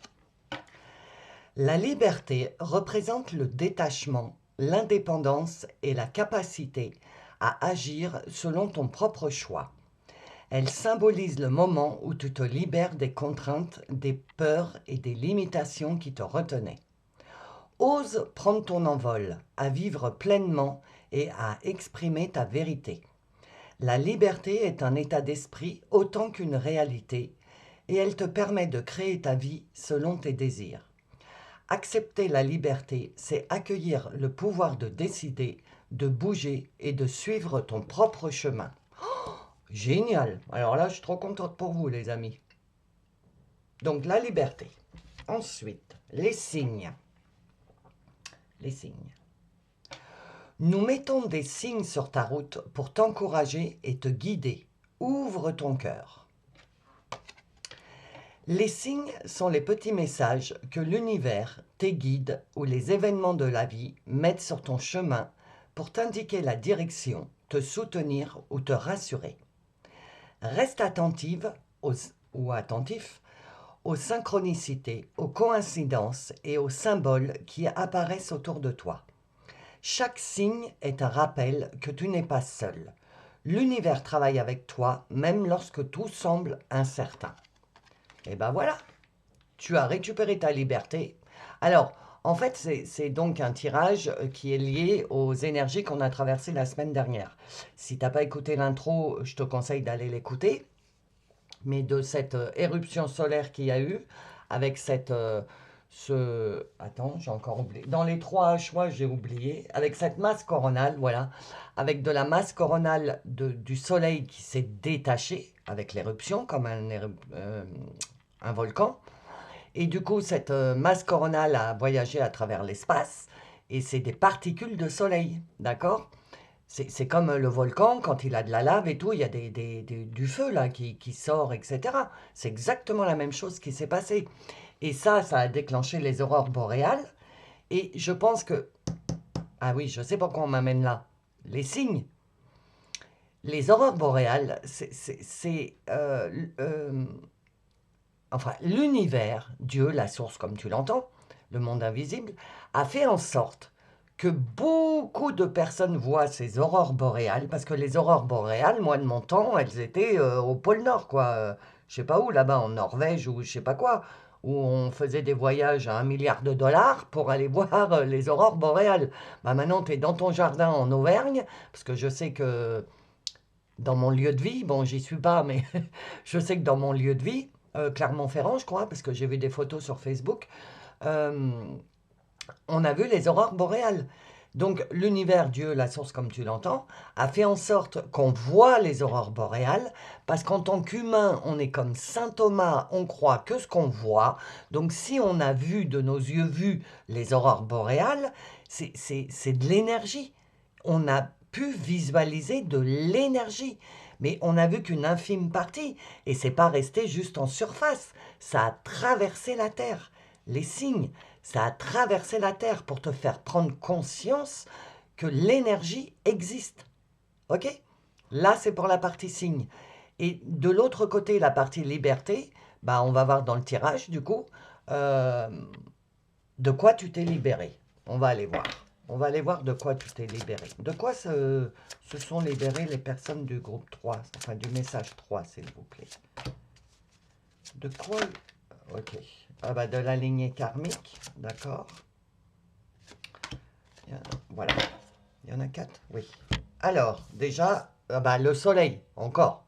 La liberté représente le détachement, l'indépendance et la capacité à agir selon ton propre choix. Elle symbolise le moment où tu te libères des contraintes, des peurs et des limitations qui te retenaient. Ose prendre ton envol, à vivre pleinement et à exprimer ta vérité. La liberté est un état d'esprit autant qu'une réalité et elle te permet de créer ta vie selon tes désirs. Accepter la liberté, c'est accueillir le pouvoir de décider, de bouger et de suivre ton propre chemin. Oh, génial! Alors là, je suis trop contente pour vous, les amis. Donc, la liberté. Ensuite, les signes. Les signes. Nous mettons des signes sur ta route pour t'encourager et te guider. Ouvre ton cœur. Les signes sont les petits messages que l'univers, tes guides ou les événements de la vie mettent sur ton chemin pour t'indiquer la direction, te soutenir ou te rassurer. Reste attentive ou attentif aux synchronicités, aux coïncidences et aux symboles qui apparaissent autour de toi. Chaque signe est un rappel que tu n'es pas seul. L'univers travaille avec toi même lorsque tout semble incertain. Et ben voilà, tu as récupéré ta liberté. Alors, en fait, c'est donc un tirage qui est lié aux énergies qu'on a traversées la semaine dernière. Si tu n'as pas écouté l'intro, je te conseille d'aller l'écouter. Mais de cette éruption solaire qu'il y a eu, avec cette... Attends, j'ai encore oublié. Dans les 3 choix, j'ai oublié. Avec cette masse coronale, voilà. Avec de la masse coronale du soleil qui s'est détachée, avec l'éruption, comme un volcan. Et du coup, cette masse coronale a voyagé à travers l'espace. Et c'est des particules de soleil, d'accord? C'est comme le volcan, quand il a de la lave et tout, il y a du feu là qui sort, etc. C'est exactement la même chose qui s'est passée. Et ça a déclenché les aurores boréales. Et je pense que... Ah oui, je sais pourquoi on m'amène là. Les signes. Les aurores boréales, enfin, l'univers, Dieu, la source comme tu l'entends, le monde invisible, a fait en sorte que beaucoup de personnes voient ces aurores boréales, parce que les aurores boréales, moi de mon temps, elles étaient au pôle Nord, quoi. Je sais pas où, là-bas, en Norvège ou je sais pas quoi, où on faisait des voyages à 1 milliard de dollars pour aller voir les aurores boréales. Bah maintenant, tu es dans ton jardin en Auvergne, parce que je sais que dans mon lieu de vie, bon, j'y suis pas, mais je sais que dans mon lieu de vie, Clermont-Ferrand, je crois, parce que j'ai vu des photos sur Facebook, euh, on a vu les aurores boréales. Donc l'univers, Dieu, la source comme tu l'entends, a fait en sorte qu'on voit les aurores boréales, parce qu'en tant qu'humain, on est comme Saint Thomas, on croit que ce qu'on voit. Donc si on a vu de nos yeux vus les aurores boréales, c'est de l'énergie. On a pu visualiser de l'énergie, mais on n'a vu qu'une infime partie, et c'est pas resté juste en surface, ça a traversé la Terre. Les signes, ça a traversé la Terre pour te faire prendre conscience que l'énergie existe. Ok? Là, c'est pour la partie signe. Et de l'autre côté, la partie liberté, bah, on va voir dans le tirage, du coup, euh, de quoi tu t'es libéré. On va aller voir. On va aller voir de quoi tu t'es libéré. De quoi se sont libérées les personnes du groupe 3, enfin du message 3, s'il vous plaît. De quoi... Ok. Ah bah de la lignée karmique, d'accord. Voilà. Il y en a 4, oui. Alors, déjà, ah bah, le soleil, encore.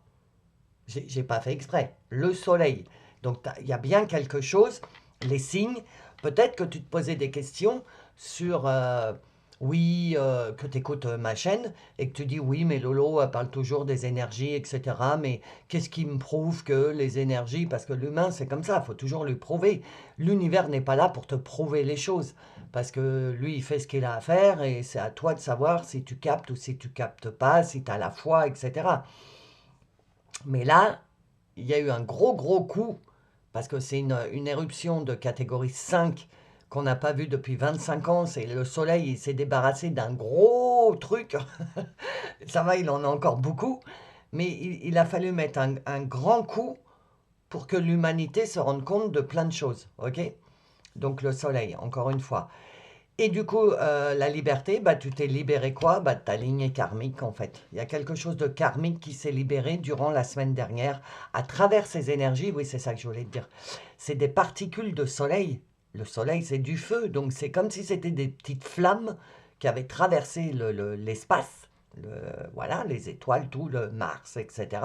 J'ai pas fait exprès. Le soleil. Donc, il y a bien quelque chose, les signes. Peut-être que tu te posais des questions sur, oui, que tu écoutes ma chaîne et que tu dis, oui, mais Lolo elle parle toujours des énergies, etc. Mais qu'est-ce qui me prouve que les énergies, parce que l'humain, c'est comme ça, il faut toujours lui prouver. L'univers n'est pas là pour te prouver les choses. Parce que lui, il fait ce qu'il a à faire et c'est à toi de savoir si tu captes ou si tu captes pas, si tu as la foi, etc. Mais là, il y a eu un gros coup, parce que c'est une éruption de catégorie 5 qu'on n'a pas vu depuis 25 ans. C'est le soleil, il s'est débarrassé d'un gros truc. Ça va, il en a encore beaucoup. Mais il a fallu mettre un grand coup pour que l'humanité se rende compte de plein de choses. Ok? Donc le soleil, encore une fois. Et du coup, la liberté, bah, tu t'es libéré quoi? Bah, de ta lignée karmique, en fait. Il y a quelque chose de karmique qui s'est libéré durant la semaine dernière à travers ces énergies. Oui, c'est ça que je voulais te dire. C'est des particules de soleil. Le soleil, c'est du feu. Donc, c'est comme si c'était des petites flammes qui avaient traversé l'espace. Voilà, les étoiles, tout le Mars, etc.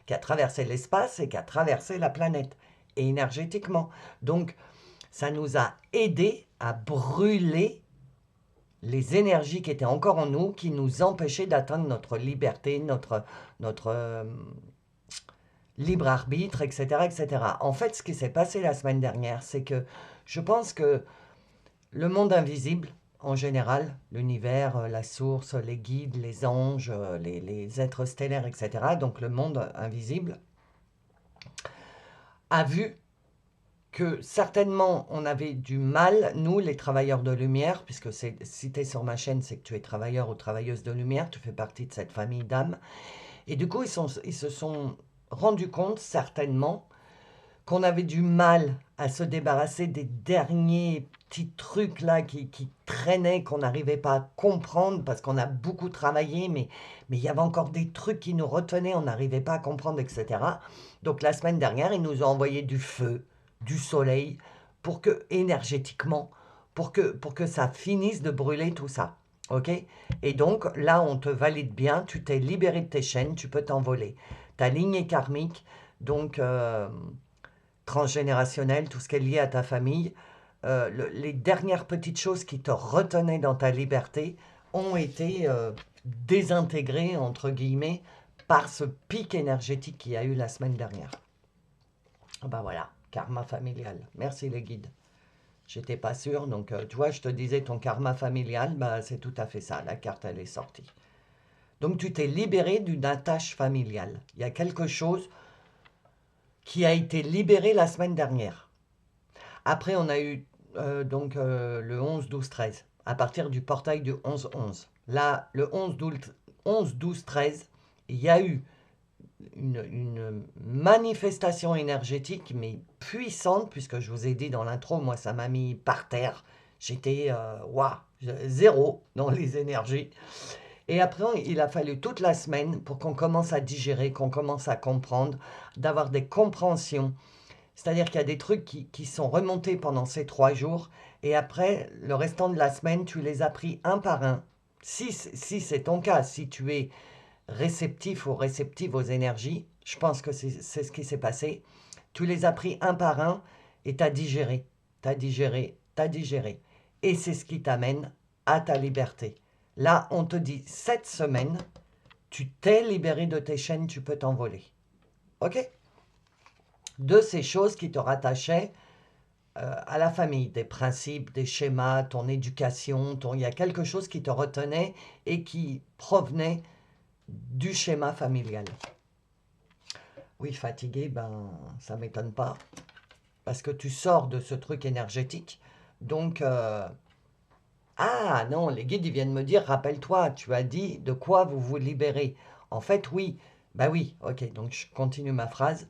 Qui a traversé l'espace et qui a traversé la planète. Et énergétiquement. Donc, ça nous a aidés à brûler les énergies qui étaient encore en nous, qui nous empêchaient d'atteindre notre liberté, notre libre arbitre, etc., etc. En fait, ce qui s'est passé la semaine dernière, c'est que je pense que le monde invisible, en général, l'univers, la source, les guides, les anges, les êtres stellaires, etc., donc le monde invisible, a vu que certainement on avait du mal, nous les travailleurs de lumière, puisque si tu es sur ma chaîne, c'est que tu es travailleur ou travailleuse de lumière, tu fais partie de cette famille d'âmes. Et du coup, ils se sont rendus compte certainement qu'on avait du mal à se débarrasser des derniers petits trucs là qui traînaient, qu'on n'arrivait pas à comprendre parce qu'on a beaucoup travaillé, mais il y avait encore des trucs qui nous retenaient, on n'arrivait pas à comprendre, etc. Donc la semaine dernière, ils nous ont envoyé du feu, du soleil, pour que énergétiquement, pour que ça finisse de brûler tout ça. Ok? Et donc là, on te valide bien, tu t'es libéré de tes chaînes, tu peux t'envoler. Ta ligne est karmique, donc transgénérationnelle, tout ce qui est lié à ta famille, les dernières petites choses qui te retenaient dans ta liberté ont été désintégrées, entre guillemets, par ce pic énergétique qu'il y a eu la semaine dernière. Ben voilà, karma familial. Merci les guides. J'étais pas sûre, donc tu vois, je te disais ton karma familial, bah, c'est tout à fait ça, la carte elle est sortie. Donc tu t'es libéré d'une attache familiale. Il y a quelque chose qui a été libéré la semaine dernière. Après, on a eu le 11, 12, 13, à partir du portail du 11, 11. Là, le 11, 12, 13, il y a eu une manifestation énergétique, mais puissante, puisque je vous ai dit dans l'intro, moi, ça m'a mis par terre. J'étais, waouh, zéro dans les énergies. Et après, il a fallu toute la semaine pour qu'on commence à digérer, qu'on commence à comprendre, d'avoir des compréhensions. C'est-à-dire qu'il y a des trucs qui sont remontés pendant ces 3 jours, et après, le restant de la semaine, tu les as pris un par un. Si c'est ton cas, si tu es réceptif ou réceptive aux énergies, je pense que c'est ce qui s'est passé. Tu les as pris un par un et tu as digéré, tu as digéré, tu as digéré. Et c'est ce qui t'amène à ta liberté. Là, on te dit, cette semaine, tu t'es libéré de tes chaînes, tu peux t'envoler. OK? De ces choses qui te rattachaient à la famille, des principes, des schémas, ton éducation, il y a quelque chose qui te retenait et qui provenait du schéma familial. Oui, fatigué, ben, ça m'étonne pas. Parce que tu sors de ce truc énergétique. Donc, ah non, les guides, ils viennent me dire, rappelle-toi, tu as dit de quoi vous vous libérez. En fait, oui. Bah oui, ok, donc je continue ma phrase.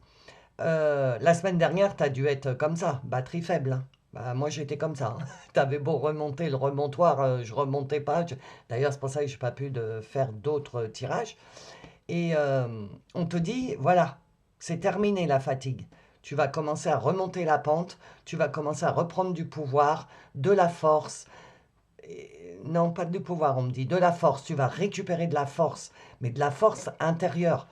La semaine dernière, tu as dû être comme ça, batterie faible. Hein. Bah, moi, j'étais comme ça. Hein. Tu avais beau remonter le remontoir, je remontais pas. D'ailleurs, c'est pour ça que je n'ai pas pu faire d'autres tirages. Et on te dit, voilà, c'est terminé la fatigue. Tu vas commencer à remonter la pente, tu vas commencer à reprendre du pouvoir, de la force. Non, pas du pouvoir, on me dit, de la force. Tu vas récupérer de la force, mais de la force intérieure.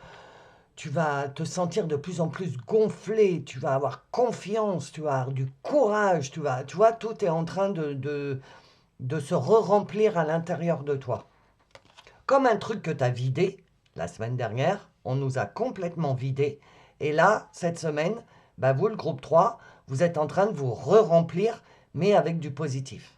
Tu vas te sentir de plus en plus gonflé, tu vas avoir confiance, tu vas avoir du courage, tu vois, tout est en train de se re-remplir à l'intérieur de toi. Comme un truc que tu as vidé la semaine dernière, on nous a complètement vidé. Et là, cette semaine, bah vous, le groupe 3, vous êtes en train de vous re-remplir, mais avec du positif.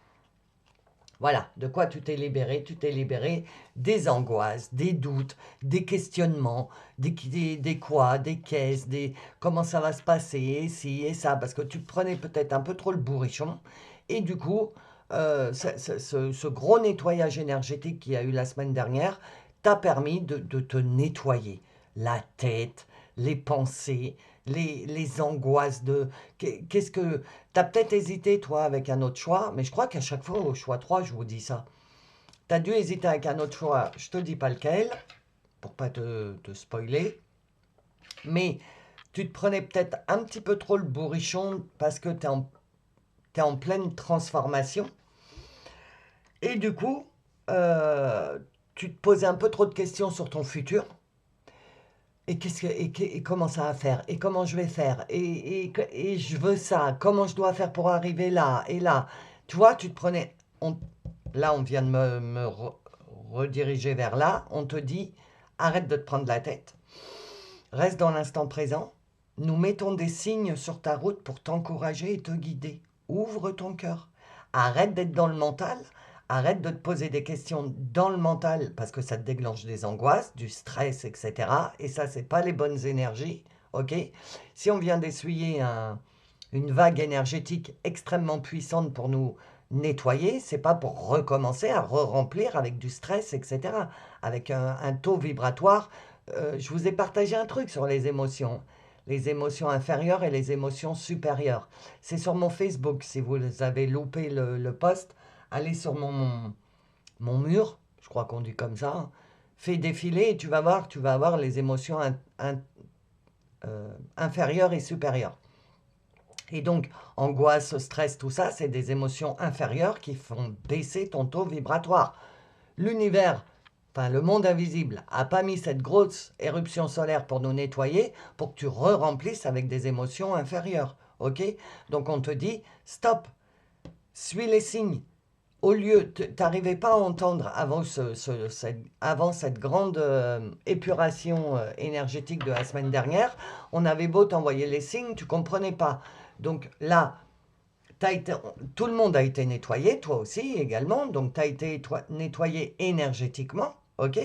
Voilà, de quoi tu t'es libéré? Tu t'es libéré des angoisses, des doutes, des questionnements, des quoi, des caisses, des comment ça va se passer, ci et ça, parce que tu prenais peut-être un peu trop le bourrichon. Et du coup, ce gros nettoyage énergétique qu'il y a eu la semaine dernière t'a permis de te nettoyer la tête, les pensées, les angoisses de... Qu'est-ce que... T'as peut-être hésité, toi, avec un autre choix, mais je crois qu'à chaque fois, au choix 3, je vous dis ça. T'as dû hésiter avec un autre choix, je te dis pas lequel, pour pas te spoiler, mais tu te prenais peut-être un petit peu trop le bourrichon parce que t'es en pleine transformation. Et du coup, euh, tu te posais un peu trop de questions sur ton futur. Et comment ça va faire? Et comment je vais faire? Et je veux ça. Comment je dois faire pour arriver là? Et là, tu vois, tu te prenais. Là, on vient de rediriger vers là. On te dit, arrête de te prendre la tête. Reste dans l'instant présent. Nous mettons des signes sur ta route pour t'encourager et te guider. Ouvre ton cœur. Arrête d'être dans le mental. Arrête de te poser des questions dans le mental parce que ça te déclenche des angoisses, du stress, etc. Et ça, c'est pas les bonnes énergies. Ok? Si on vient d'essuyer une vague énergétique extrêmement puissante pour nous nettoyer, c'est pas pour recommencer à re-remplir avec du stress, etc. Avec un taux vibratoire. Je vous ai partagé un truc sur les émotions. Les émotions inférieures et les émotions supérieures. C'est sur mon Facebook. Si vous avez loupé le post, allez sur mon mur, je crois qu'on dit comme ça, fais défiler et tu vas voir les émotions inférieures et supérieures. Et donc, angoisse, stress, tout ça, c'est des émotions inférieures qui font baisser ton taux vibratoire. L'univers, enfin le monde invisible, a pas mis cette grosse éruption solaire pour nous nettoyer, pour que tu re-remplisses avec des émotions inférieures. Ok? Donc on te dit, stop, suis les signes. Au lieu, tu n'arrivais pas à entendre avant cette grande épuration énergétique de la semaine dernière, on avait beau t'envoyer les signes, tu ne comprenais pas. Donc là, tout le monde a été nettoyé, toi aussi également, donc tu as été nettoyé énergétiquement, ok?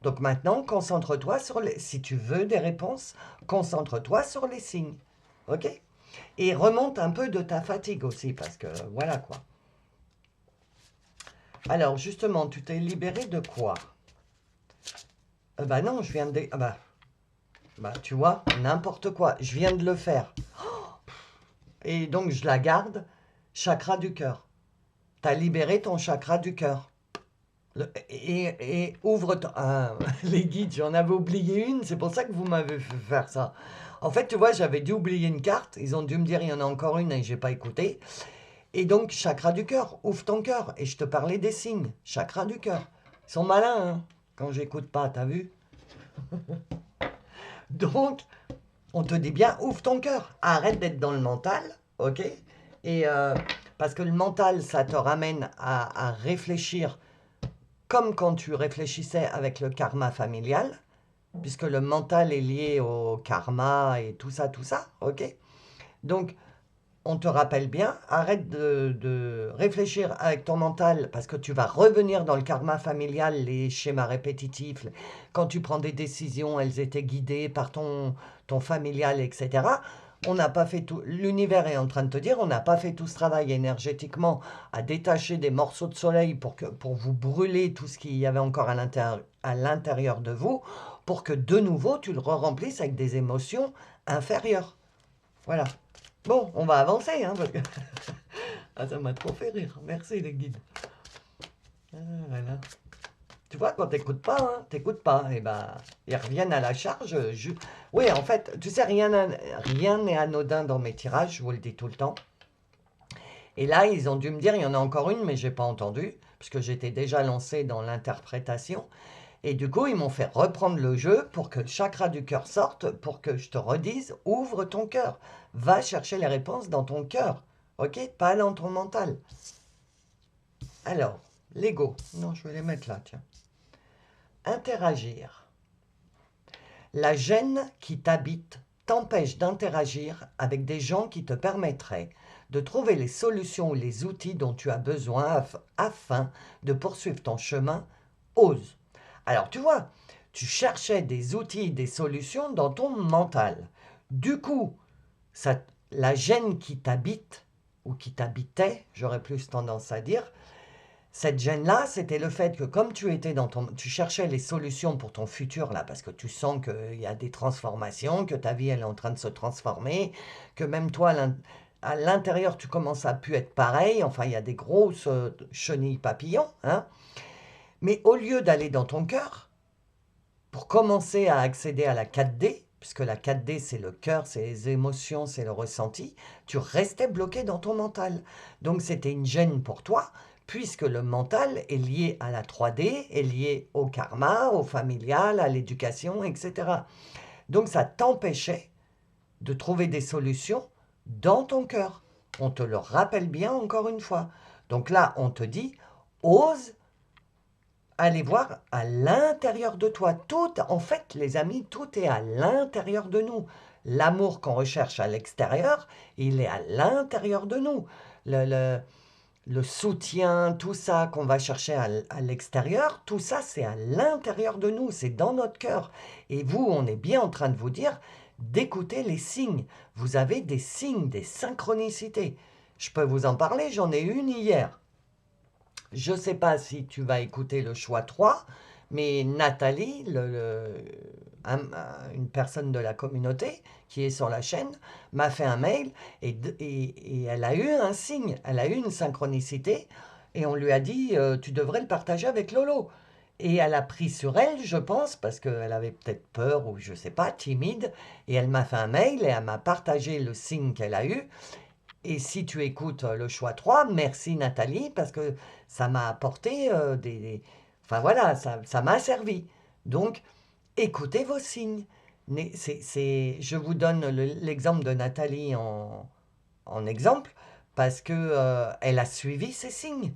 Donc maintenant, concentre-toi si tu veux des réponses, concentre-toi sur les signes, ok? Et remonte un peu de ta fatigue aussi, parce que voilà quoi. Alors justement, tu t'es libéré de quoi? Bah non, je viens de... Ah bah, Bah, tu vois, n'importe quoi. Je viens de le faire. Et donc, je la garde. Chakra du cœur. Tu as libéré ton chakra du cœur. Et ouvre les guides, j'en avais oublié une, c'est pour ça que vous m'avez fait faire ça. En fait, tu vois, j'avais dû oublier une carte, ils ont dû me dire il y en a encore une et j'ai pas écouté. Et donc, chakra du cœur, ouvre ton cœur. Et je te parlais des signes, chakra du cœur. Ils sont malins, hein, quand j'écoute pas, t'as vu? Donc, on te dit bien, ouvre ton cœur. Arrête d'être dans le mental, ok? Et parce que le mental, ça te ramène à réfléchir comme quand tu réfléchissais avec le karma familial, puisque le mental est lié au karma et tout ça, ok? Donc, on te rappelle bien, arrête de réfléchir avec ton mental parce que tu vas revenir dans le karma familial, les schémas répétitifs. Quand tu prends des décisions, elles étaient guidées par ton familial, etc. On n'a pas fait tout. L'univers est en train de te dire, on n'a pas fait tout ce travail énergétiquement à détacher des morceaux de soleil pour vous brûler tout ce qu'il y avait encore à l'intérieur de vous, pour que de nouveau tu le remplisses avec des émotions inférieures. Voilà. Bon, on va avancer, hein, parce que ah, ça m'a trop fait rire. Merci les guides. Ah, voilà. Tu vois, quand t'écoutes pas, hein, t'écoutes pas, et ben, ils reviennent à la charge. Oui, en fait, tu sais, rien n'est anodin dans mes tirages, je vous le dis tout le temps. Et là, ils ont dû me dire, il y en a encore une, mais j'ai pas entendu, parce que j'étais déjà lancé dans l'interprétation. Et du coup, ils m'ont fait reprendre le jeu pour que le chakra du cœur sorte, pour que je te redise, ouvre ton cœur. Va chercher les réponses dans ton cœur, ok? Pas dans ton mental. Alors, l'ego. Non, je vais les mettre là, tiens. Interagir. La gêne qui t'habite t'empêche d'interagir avec des gens qui te permettraient de trouver les solutions ou les outils dont tu as besoin afin de poursuivre ton chemin. Ose. Alors, tu vois, tu cherchais des outils, des solutions dans ton mental. Du coup, la gêne qui t'habite, ou qui t'habitait, j'aurais plus tendance à dire, cette gêne-là, c'était le fait que comme tu étais tu cherchais les solutions pour ton futur, là, parce que tu sens qu'il y a des transformations, que ta vie, elle est en train de se transformer, que même toi, à l'intérieur, tu commences à plus être pareil, enfin, il y a des grosses chenilles papillons, hein. Mais au lieu d'aller dans ton cœur, pour commencer à accéder à la 4D, puisque la 4D, c'est le cœur, c'est les émotions, c'est le ressenti, tu restais bloqué dans ton mental. Donc, c'était une gêne pour toi, puisque le mental est lié à la 3D, est lié au karma, au familial, à l'éducation, etc. Donc, ça t'empêchait de trouver des solutions dans ton cœur. On te le rappelle bien encore une fois. Donc là, on te dit, ose aller voir à l'intérieur de toi. Tout, en fait, les amis, tout est à l'intérieur de nous. L'amour qu'on recherche à l'extérieur, il est à l'intérieur de nous. Le soutien, tout ça qu'on va chercher à l'extérieur, tout ça, c'est à l'intérieur de nous, c'est dans notre cœur. Et vous, on est bien en train de vous dire d'écouter les signes. Vous avez des signes, des synchronicités. Je peux vous en parler, j'en ai une hier. Je ne sais pas si tu vas écouter le choix 3, mais Nathalie, une personne de la communauté qui est sur la chaîne, m'a fait un mail et elle a eu un signe, elle a eu une synchronicité et on lui a dit tu devrais le partager avec Lolo. Et elle a pris sur elle, je pense, parce qu'elle avait peut-être peur ou je ne sais pas, timide, et elle m'a fait un mail et elle m'a partagé le signe qu'elle a eu. Et si tu écoutes le choix 3, merci Nathalie, parce que ça m'a apporté enfin voilà, ça m'a servi. Donc, écoutez vos signes. Je vous donne l'exemple de Nathalie en exemple, parce que elle a suivi ses signes.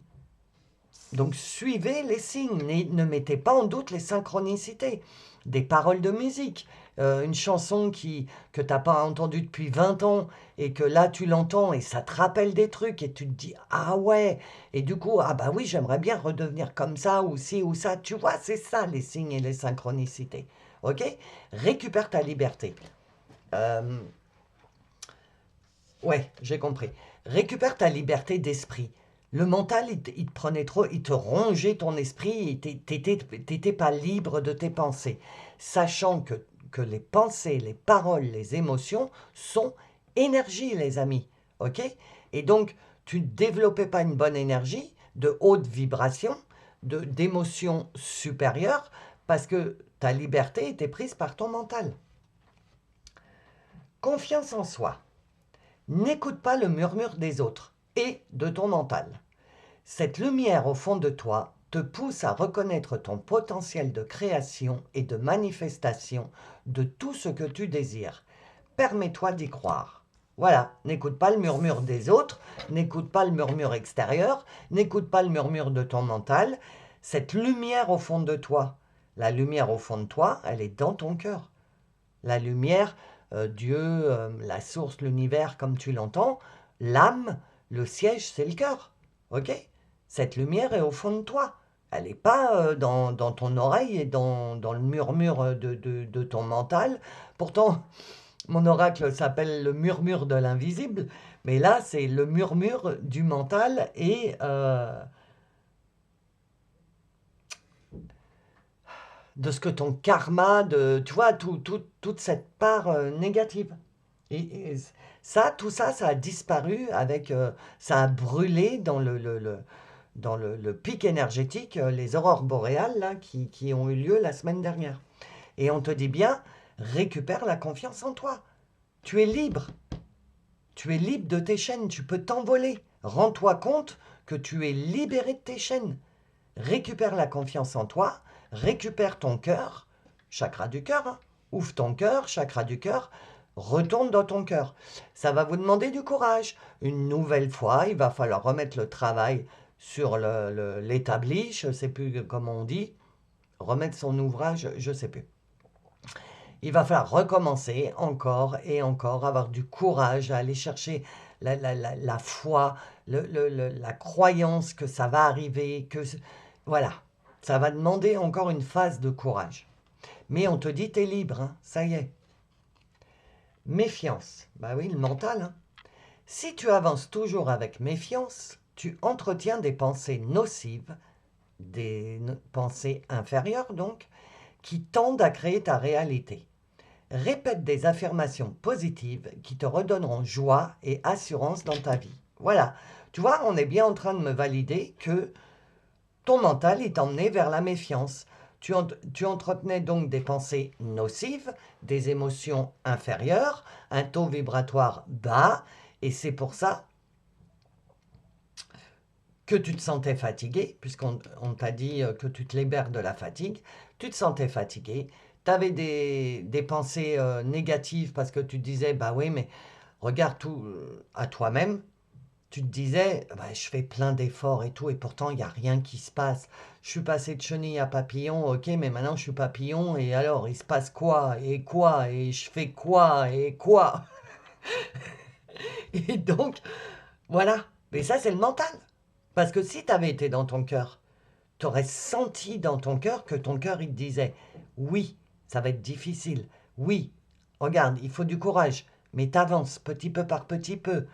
Donc, suivez les signes, ne mettez pas en doute les synchronicités. Des paroles de musique, une chanson que tu n'as pas entendue depuis 20 ans et que là tu l'entends et ça te rappelle des trucs et tu te dis ah ouais, et du coup ah bah oui, j'aimerais bien redevenir comme ça ou ci ou ça. Tu vois, c'est ça les signes et les synchronicités. Ok? Récupère ta liberté. Euh, ouais, j'ai compris. Récupère ta liberté d'esprit. Le mental, il te prenait trop, il te rongeait ton esprit, t'étais pas libre de tes pensées. Sachant que que les pensées, les paroles, les émotions sont énergie, les amis. Ok? Et donc, tu ne développais pas une bonne énergie de haute vibration, d'émotions supérieures, parce que ta liberté était prise par ton mental. Confiance en soi. N'écoute pas le murmure des autres et de ton mental. Cette lumière au fond de toi te pousse à reconnaître ton potentiel de création et de manifestation de tout ce que tu désires. Permets-toi d'y croire. Voilà, n'écoute pas le murmure des autres, n'écoute pas le murmure extérieur, n'écoute pas le murmure de ton mental. Cette lumière au fond de toi, la lumière au fond de toi, elle est dans ton cœur. La lumière, Dieu, la source, l'univers, comme tu l'entends, l'âme, le siège, c'est le cœur. Ok? Cette lumière est au fond de toi. Elle n'est pas dans ton oreille et dans le murmure de ton mental. Pourtant, mon oracle s'appelle le murmure de l'invisible, mais là, c'est le murmure du mental et de ce que ton karma, tu vois, toute cette part négative. Et ça, tout ça, ça a disparu avec, ça a brûlé dans le pic énergétique, les aurores boréales là, qui ont eu lieu la semaine dernière. Et on te dit bien, récupère la confiance en toi. Tu es libre. Tu es libre de tes chaînes, tu peux t'envoler. Rends-toi compte que tu es libéré de tes chaînes. Récupère la confiance en toi, récupère ton cœur, chakra du cœur, hein. Ouvre ton cœur, chakra du cœur, retourne dans ton cœur. Ça va vous demander du courage. Une nouvelle fois, il va falloir remettre le travail sur l'établi, je ne sais plus comment on dit, remettre son ouvrage, je ne sais plus. Il va falloir recommencer encore et encore, avoir du courage à aller chercher la foi, la croyance que ça va arriver, voilà, ça va demander encore une phase de courage. Mais on te dit, t'es libre, hein, ça y est. Méfiance, bah oui, le mental. Hein. Si tu avances toujours avec méfiance, tu entretiens des pensées nocives, des pensées inférieures donc, qui tendent à créer ta réalité. Répète des affirmations positives qui te redonneront joie et assurance dans ta vie. Voilà, tu vois, on est bien en train de me valider que ton mental est emmené vers la méfiance. Tu entretenais donc des pensées nocives, des émotions inférieures, un taux vibratoire bas, et c'est pour ça que tu te sentais fatigué, puisqu'on t'a dit que tu te libères de la fatigue, tu te sentais fatigué, tu avais des pensées négatives parce que tu te disais, bah oui, mais regarde tout à toi-même, tu te disais, bah, je fais plein d'efforts et tout, et pourtant il n'y a rien qui se passe. Je suis passé de chenille à papillon, ok, mais maintenant je suis papillon, et alors il se passe quoi, et je fais quoi, et quoi. Et donc, voilà, mais ça c'est le mental. Parce que si tu avais été dans ton cœur, tu aurais senti dans ton cœur que ton cœur, il te disait, oui, ça va être difficile, oui, regarde, il faut du courage, mais t'avances petit peu par petit peu.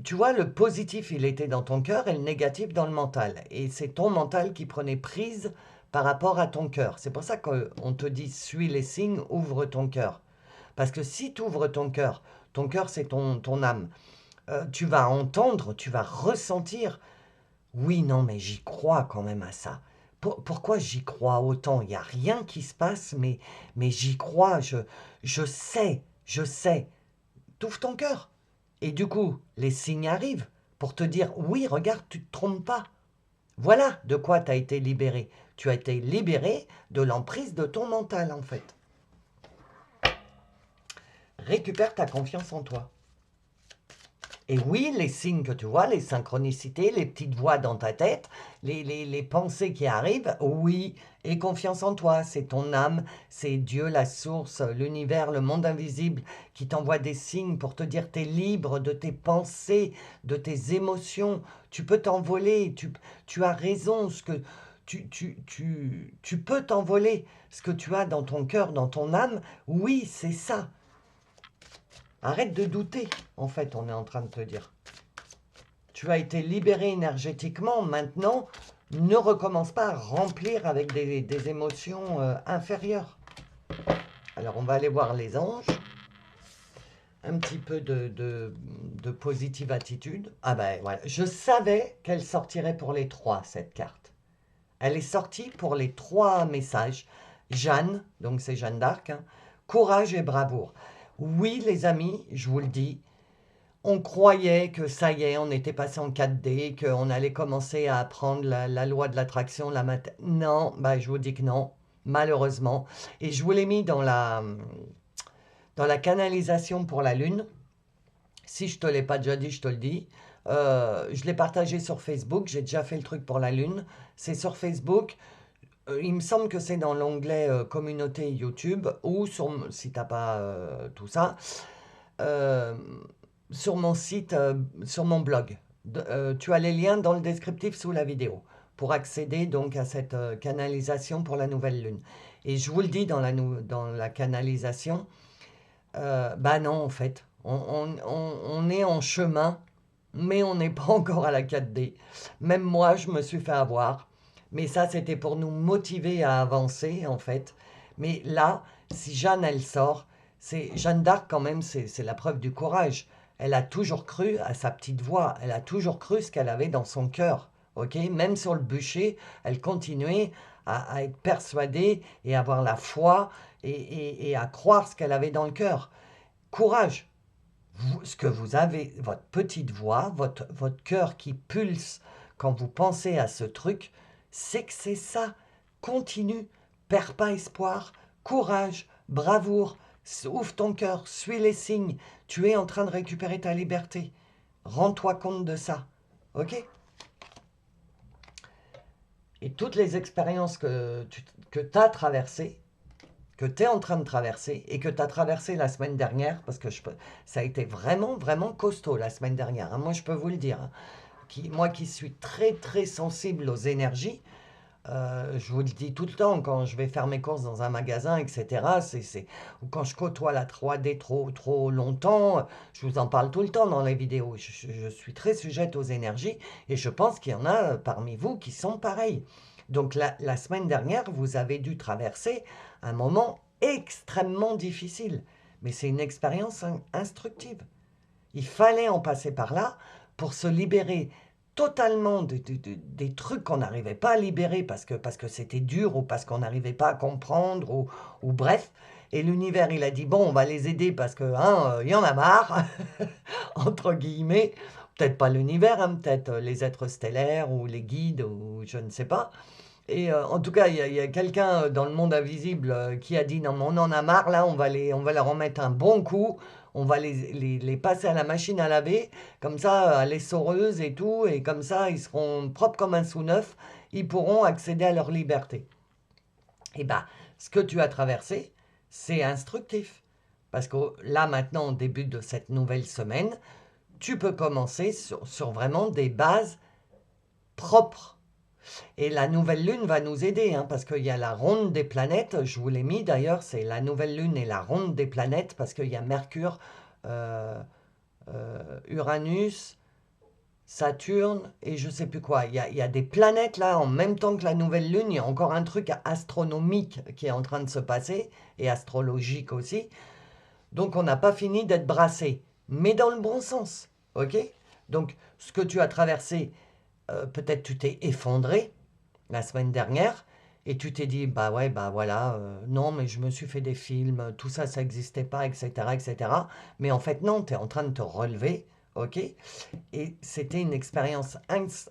Tu vois, le positif, il était dans ton cœur et le négatif dans le mental. Et c'est ton mental qui prenait prise par rapport à ton cœur. C'est pour ça qu'on te dit, suis les signes, ouvre ton cœur. Parce que si tu ouvres ton cœur c'est ton âme, tu vas entendre, tu vas ressentir. Oui, non, mais j'y crois quand même à ça. Pourquoi j'y crois autant? Il n'y a rien qui se passe, mais j'y crois, je sais, je sais. T'ouvres ton cœur. Et du coup, les signes arrivent pour te dire, oui, regarde, tu ne te trompes pas. Voilà de quoi tu as été libéré. Tu as été libéré de l'emprise de ton mental, en fait. Récupère ta confiance en toi. Et oui, les signes que tu vois, les synchronicités, les petites voix dans ta tête, les pensées qui arrivent, oui, et confiance en toi, c'est ton âme, c'est Dieu, la source, l'univers, le monde invisible qui t'envoie des signes pour te dire t'es libre de tes pensées, de tes émotions, tu peux t'envoler, tu as raison, tu peux t'envoler, ce que tu as dans ton cœur, dans ton âme, oui, c'est ça. Arrête de douter, en fait, on est en train de te dire. Tu as été libéré énergétiquement, maintenant, ne recommence pas à remplir avec des émotions inférieures. Alors, on va aller voir les anges. Un petit peu de positive attitude. Ah ben voilà, je savais qu'elle sortirait pour les 3, cette carte. Elle est sortie pour les 3 messages. Jeanne, donc c'est Jeanne d'Arc, hein, courage et bravoure. Oui, les amis, je vous le dis, on croyait que ça y est, on était passé en 4D, qu'on allait commencer à apprendre la loi de l'attraction, Non, bah, je vous dis que non, malheureusement. Et je vous l'ai mis dans la canalisation pour la Lune. Si je ne te l'ai pas déjà dit, je te le dis. Je l'ai partagé sur Facebook, j'ai déjà fait le truc pour la Lune. C'est sur Facebook. Il me semble que c'est dans l'onglet communauté YouTube ou si tu n'as pas tout ça, euh, sur mon site, sur mon blog. Tu as les liens dans le descriptif sous la vidéo pour accéder donc à cette canalisation pour la nouvelle lune. Et je vous le dis dans la canalisation, bah non en fait, on est en chemin, mais on n'est pas encore à la 4D. Même moi, je me suis fait avoir. Mais ça, c'était pour nous motiver à avancer, en fait. Mais là, si Jeanne, elle sort, c'est Jeanne d'Arc, quand même, c'est la preuve du courage. Elle a toujours cru à sa petite voix. Elle a toujours cru ce qu'elle avait dans son cœur. Ok, même sur le bûcher, elle continuait à être persuadée et avoir la foi et à croire ce qu'elle avait dans le cœur. Courage. Ce que vous avez, votre petite voix, votre cœur qui pulse quand vous pensez à ce truc, c'est que c'est ça. Continue, perds pas espoir, courage, bravoure, ouvre ton cœur, suis les signes. Tu es en train de récupérer ta liberté. Rends-toi compte de ça. Ok? Et toutes les expériences que tu as traversées, que tu es en train de traverser et que tu as traversé la semaine dernière, parce que ça a été vraiment, vraiment costaud la semaine dernière, hein, moi je peux vous le dire. Hein. Moi qui suis très, très sensible aux énergies, je vous le dis tout le temps, quand je vais faire mes courses dans un magasin, etc., ou quand je côtoie la 3D trop, trop longtemps, je vous en parle tout le temps dans les vidéos. Je suis très sujette aux énergies et je pense qu'il y en a parmi vous qui sont pareils. Donc la semaine dernière, vous avez dû traverser un moment extrêmement difficile, mais c'est une expérience instructive. Il fallait en passer par là pour se libérer totalement des trucs qu'on n'arrivait pas à libérer parce que c'était dur ou parce qu'on n'arrivait pas à comprendre ou bref. Et l'univers, il a dit, bon, on va les aider parce que, hein, y en a marre, entre guillemets. Peut-être pas l'univers, hein, peut-être les êtres stellaires ou les guides ou je ne sais pas. Et en tout cas, il y a quelqu'un dans le monde invisible qui a dit non, mais on en a marre là, on va leur en mettre un bon coup, on va les passer à la machine à laver, comme ça, à l'essoreuse et tout, et comme ça, ils seront propres comme un sous-neuf, ils pourront accéder à leur liberté. Et bien, ce que tu as traversé, c'est instructif. Parce que là, maintenant, au début de cette nouvelle semaine, tu peux commencer sur vraiment des bases propres. Et la nouvelle lune va nous aider, hein, parce qu'il y a la ronde des planètes, je vous l'ai mis d'ailleurs, c'est la nouvelle lune et la ronde des planètes, parce qu'il y a Mercure, Uranus, Saturne et je sais plus quoi. Il y a des planètes là, en même temps que la nouvelle lune, il y a encore un truc astronomique qui est en train de se passer, et astrologique aussi. Donc on n'a pas fini d'être brassé, mais dans le bon sens, ok? Donc ce que tu as traversé, peut-être tu t'es effondré la semaine dernière et tu t'es dit, bah ouais, bah voilà, non, mais je me suis fait des films, tout ça, ça n'existait pas, etc., etc. Mais en fait, non, tu es en train de te relever, ok? Et c'était une expérience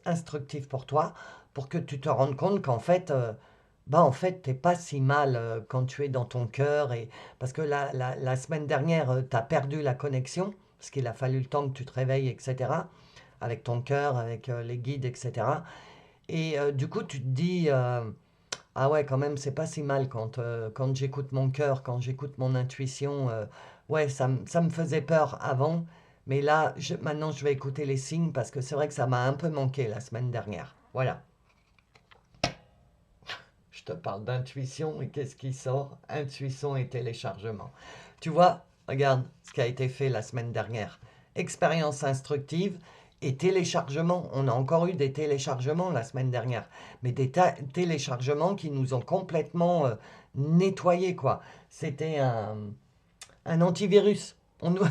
instructive pour toi, pour que tu te rendes compte qu'en fait, bah en fait, t'es pas si mal quand tu es dans ton cœur. Parce que la semaine dernière, tu as perdu la connexion, parce qu'il a fallu le temps que tu te réveilles, etc., avec ton cœur, avec les guides, etc. Et du coup, tu te dis, ah ouais, quand même, c'est pas si mal quand j'écoute mon cœur, quand j'écoute mon intuition. Ouais, ça me faisait peur avant, mais là, maintenant, je vais écouter les signes parce que c'est vrai que ça m'a un peu manqué la semaine dernière. Voilà. Je te parle d'intuition et qu'est-ce qui sort? Intuition et téléchargement. Tu vois, regarde ce qui a été fait la semaine dernière. Expérience instructive et téléchargement. On a encore eu des téléchargements la semaine dernière, mais des téléchargements qui nous ont complètement nettoyer, quoi. C'était un antivirus. On nous,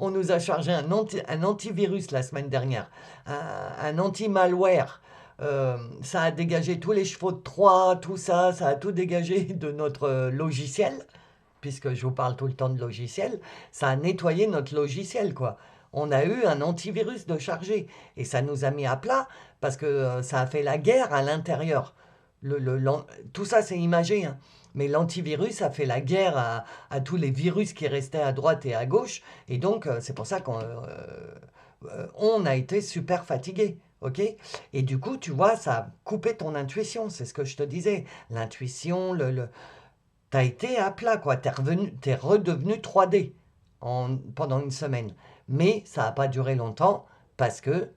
on nous a chargé un antivirus la semaine dernière, un anti-malware. Ça a dégagé tous les chevaux de Troie, tout ça, ça a tout dégagé de notre logiciel, puisque je vous parle tout le temps de logiciel. Ça a nettoyé notre logiciel, quoi. On a eu un antivirus de charger et ça nous a mis à plat parce que ça a fait la guerre à l'intérieur. Tout ça, c'est imagé, hein. Mais l'antivirus a fait la guerre à tous les virus qui restaient à droite et à gauche. Et donc, c'est pour ça qu'on a été super fatigué. Ok. Et du coup, tu vois, ça a coupé ton intuition. C'est ce que je te disais. L'intuition, t'as été à plat, quoi. T'es redevenu 3D pendant une semaine. Mais ça n'a pas duré longtemps parce que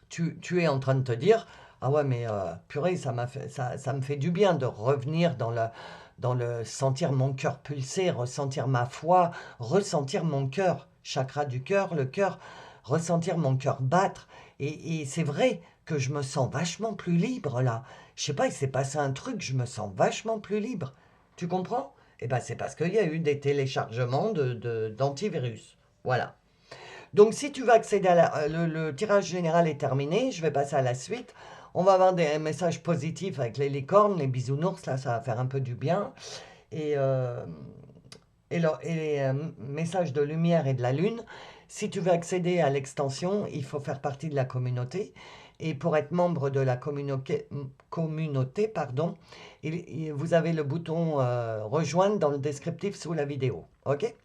tu es en train de te dire, ah ouais, mais purée, ça me fait du bien de revenir dans le sentir mon cœur pulser, ressentir ma foi, ressentir mon cœur, chakra du cœur, le cœur, ressentir mon cœur battre. Et c'est vrai que je me sens vachement plus libre là. Je sais pas, il s'est passé un truc, je me sens vachement plus libre. Tu comprends? Eh ben c'est parce qu'il y a eu des téléchargements d'antivirus. Voilà. Donc, si tu veux accéder le tirage général est terminé, je vais passer à la suite. On va avoir des messages positifs avec les licornes, les bisounours, là, ça va faire un peu du bien. Et, euh, et les messages de lumière et de la lune. Si tu veux accéder à l'extension, il faut faire partie de la communauté. Et pour être membre de la communauté, pardon, vous avez le bouton rejoindre dans le descriptif sous la vidéo. OK?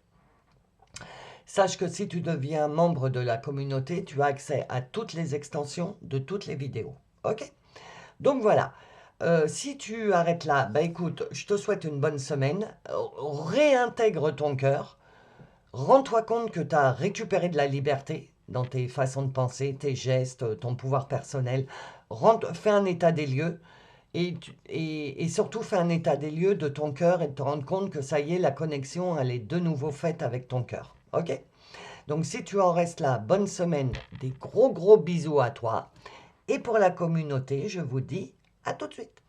Sache que si tu deviens membre de la communauté, tu as accès à toutes les extensions de toutes les vidéos. OK? Donc voilà. Si tu arrêtes là, bah écoute, je te souhaite une bonne semaine. Réintègre ton cœur. Rends-toi compte que tu as récupéré de la liberté dans tes façons de penser, tes gestes, ton pouvoir personnel. Fais un état des lieux. Et surtout, fais un état des lieux de ton cœur et te rendre compte que ça y est, la connexion, elle est de nouveau faite avec ton cœur. OK? Donc, si tu en restes là, bonne semaine, des gros bisous à toi. Et pour la communauté, je vous dis à tout de suite.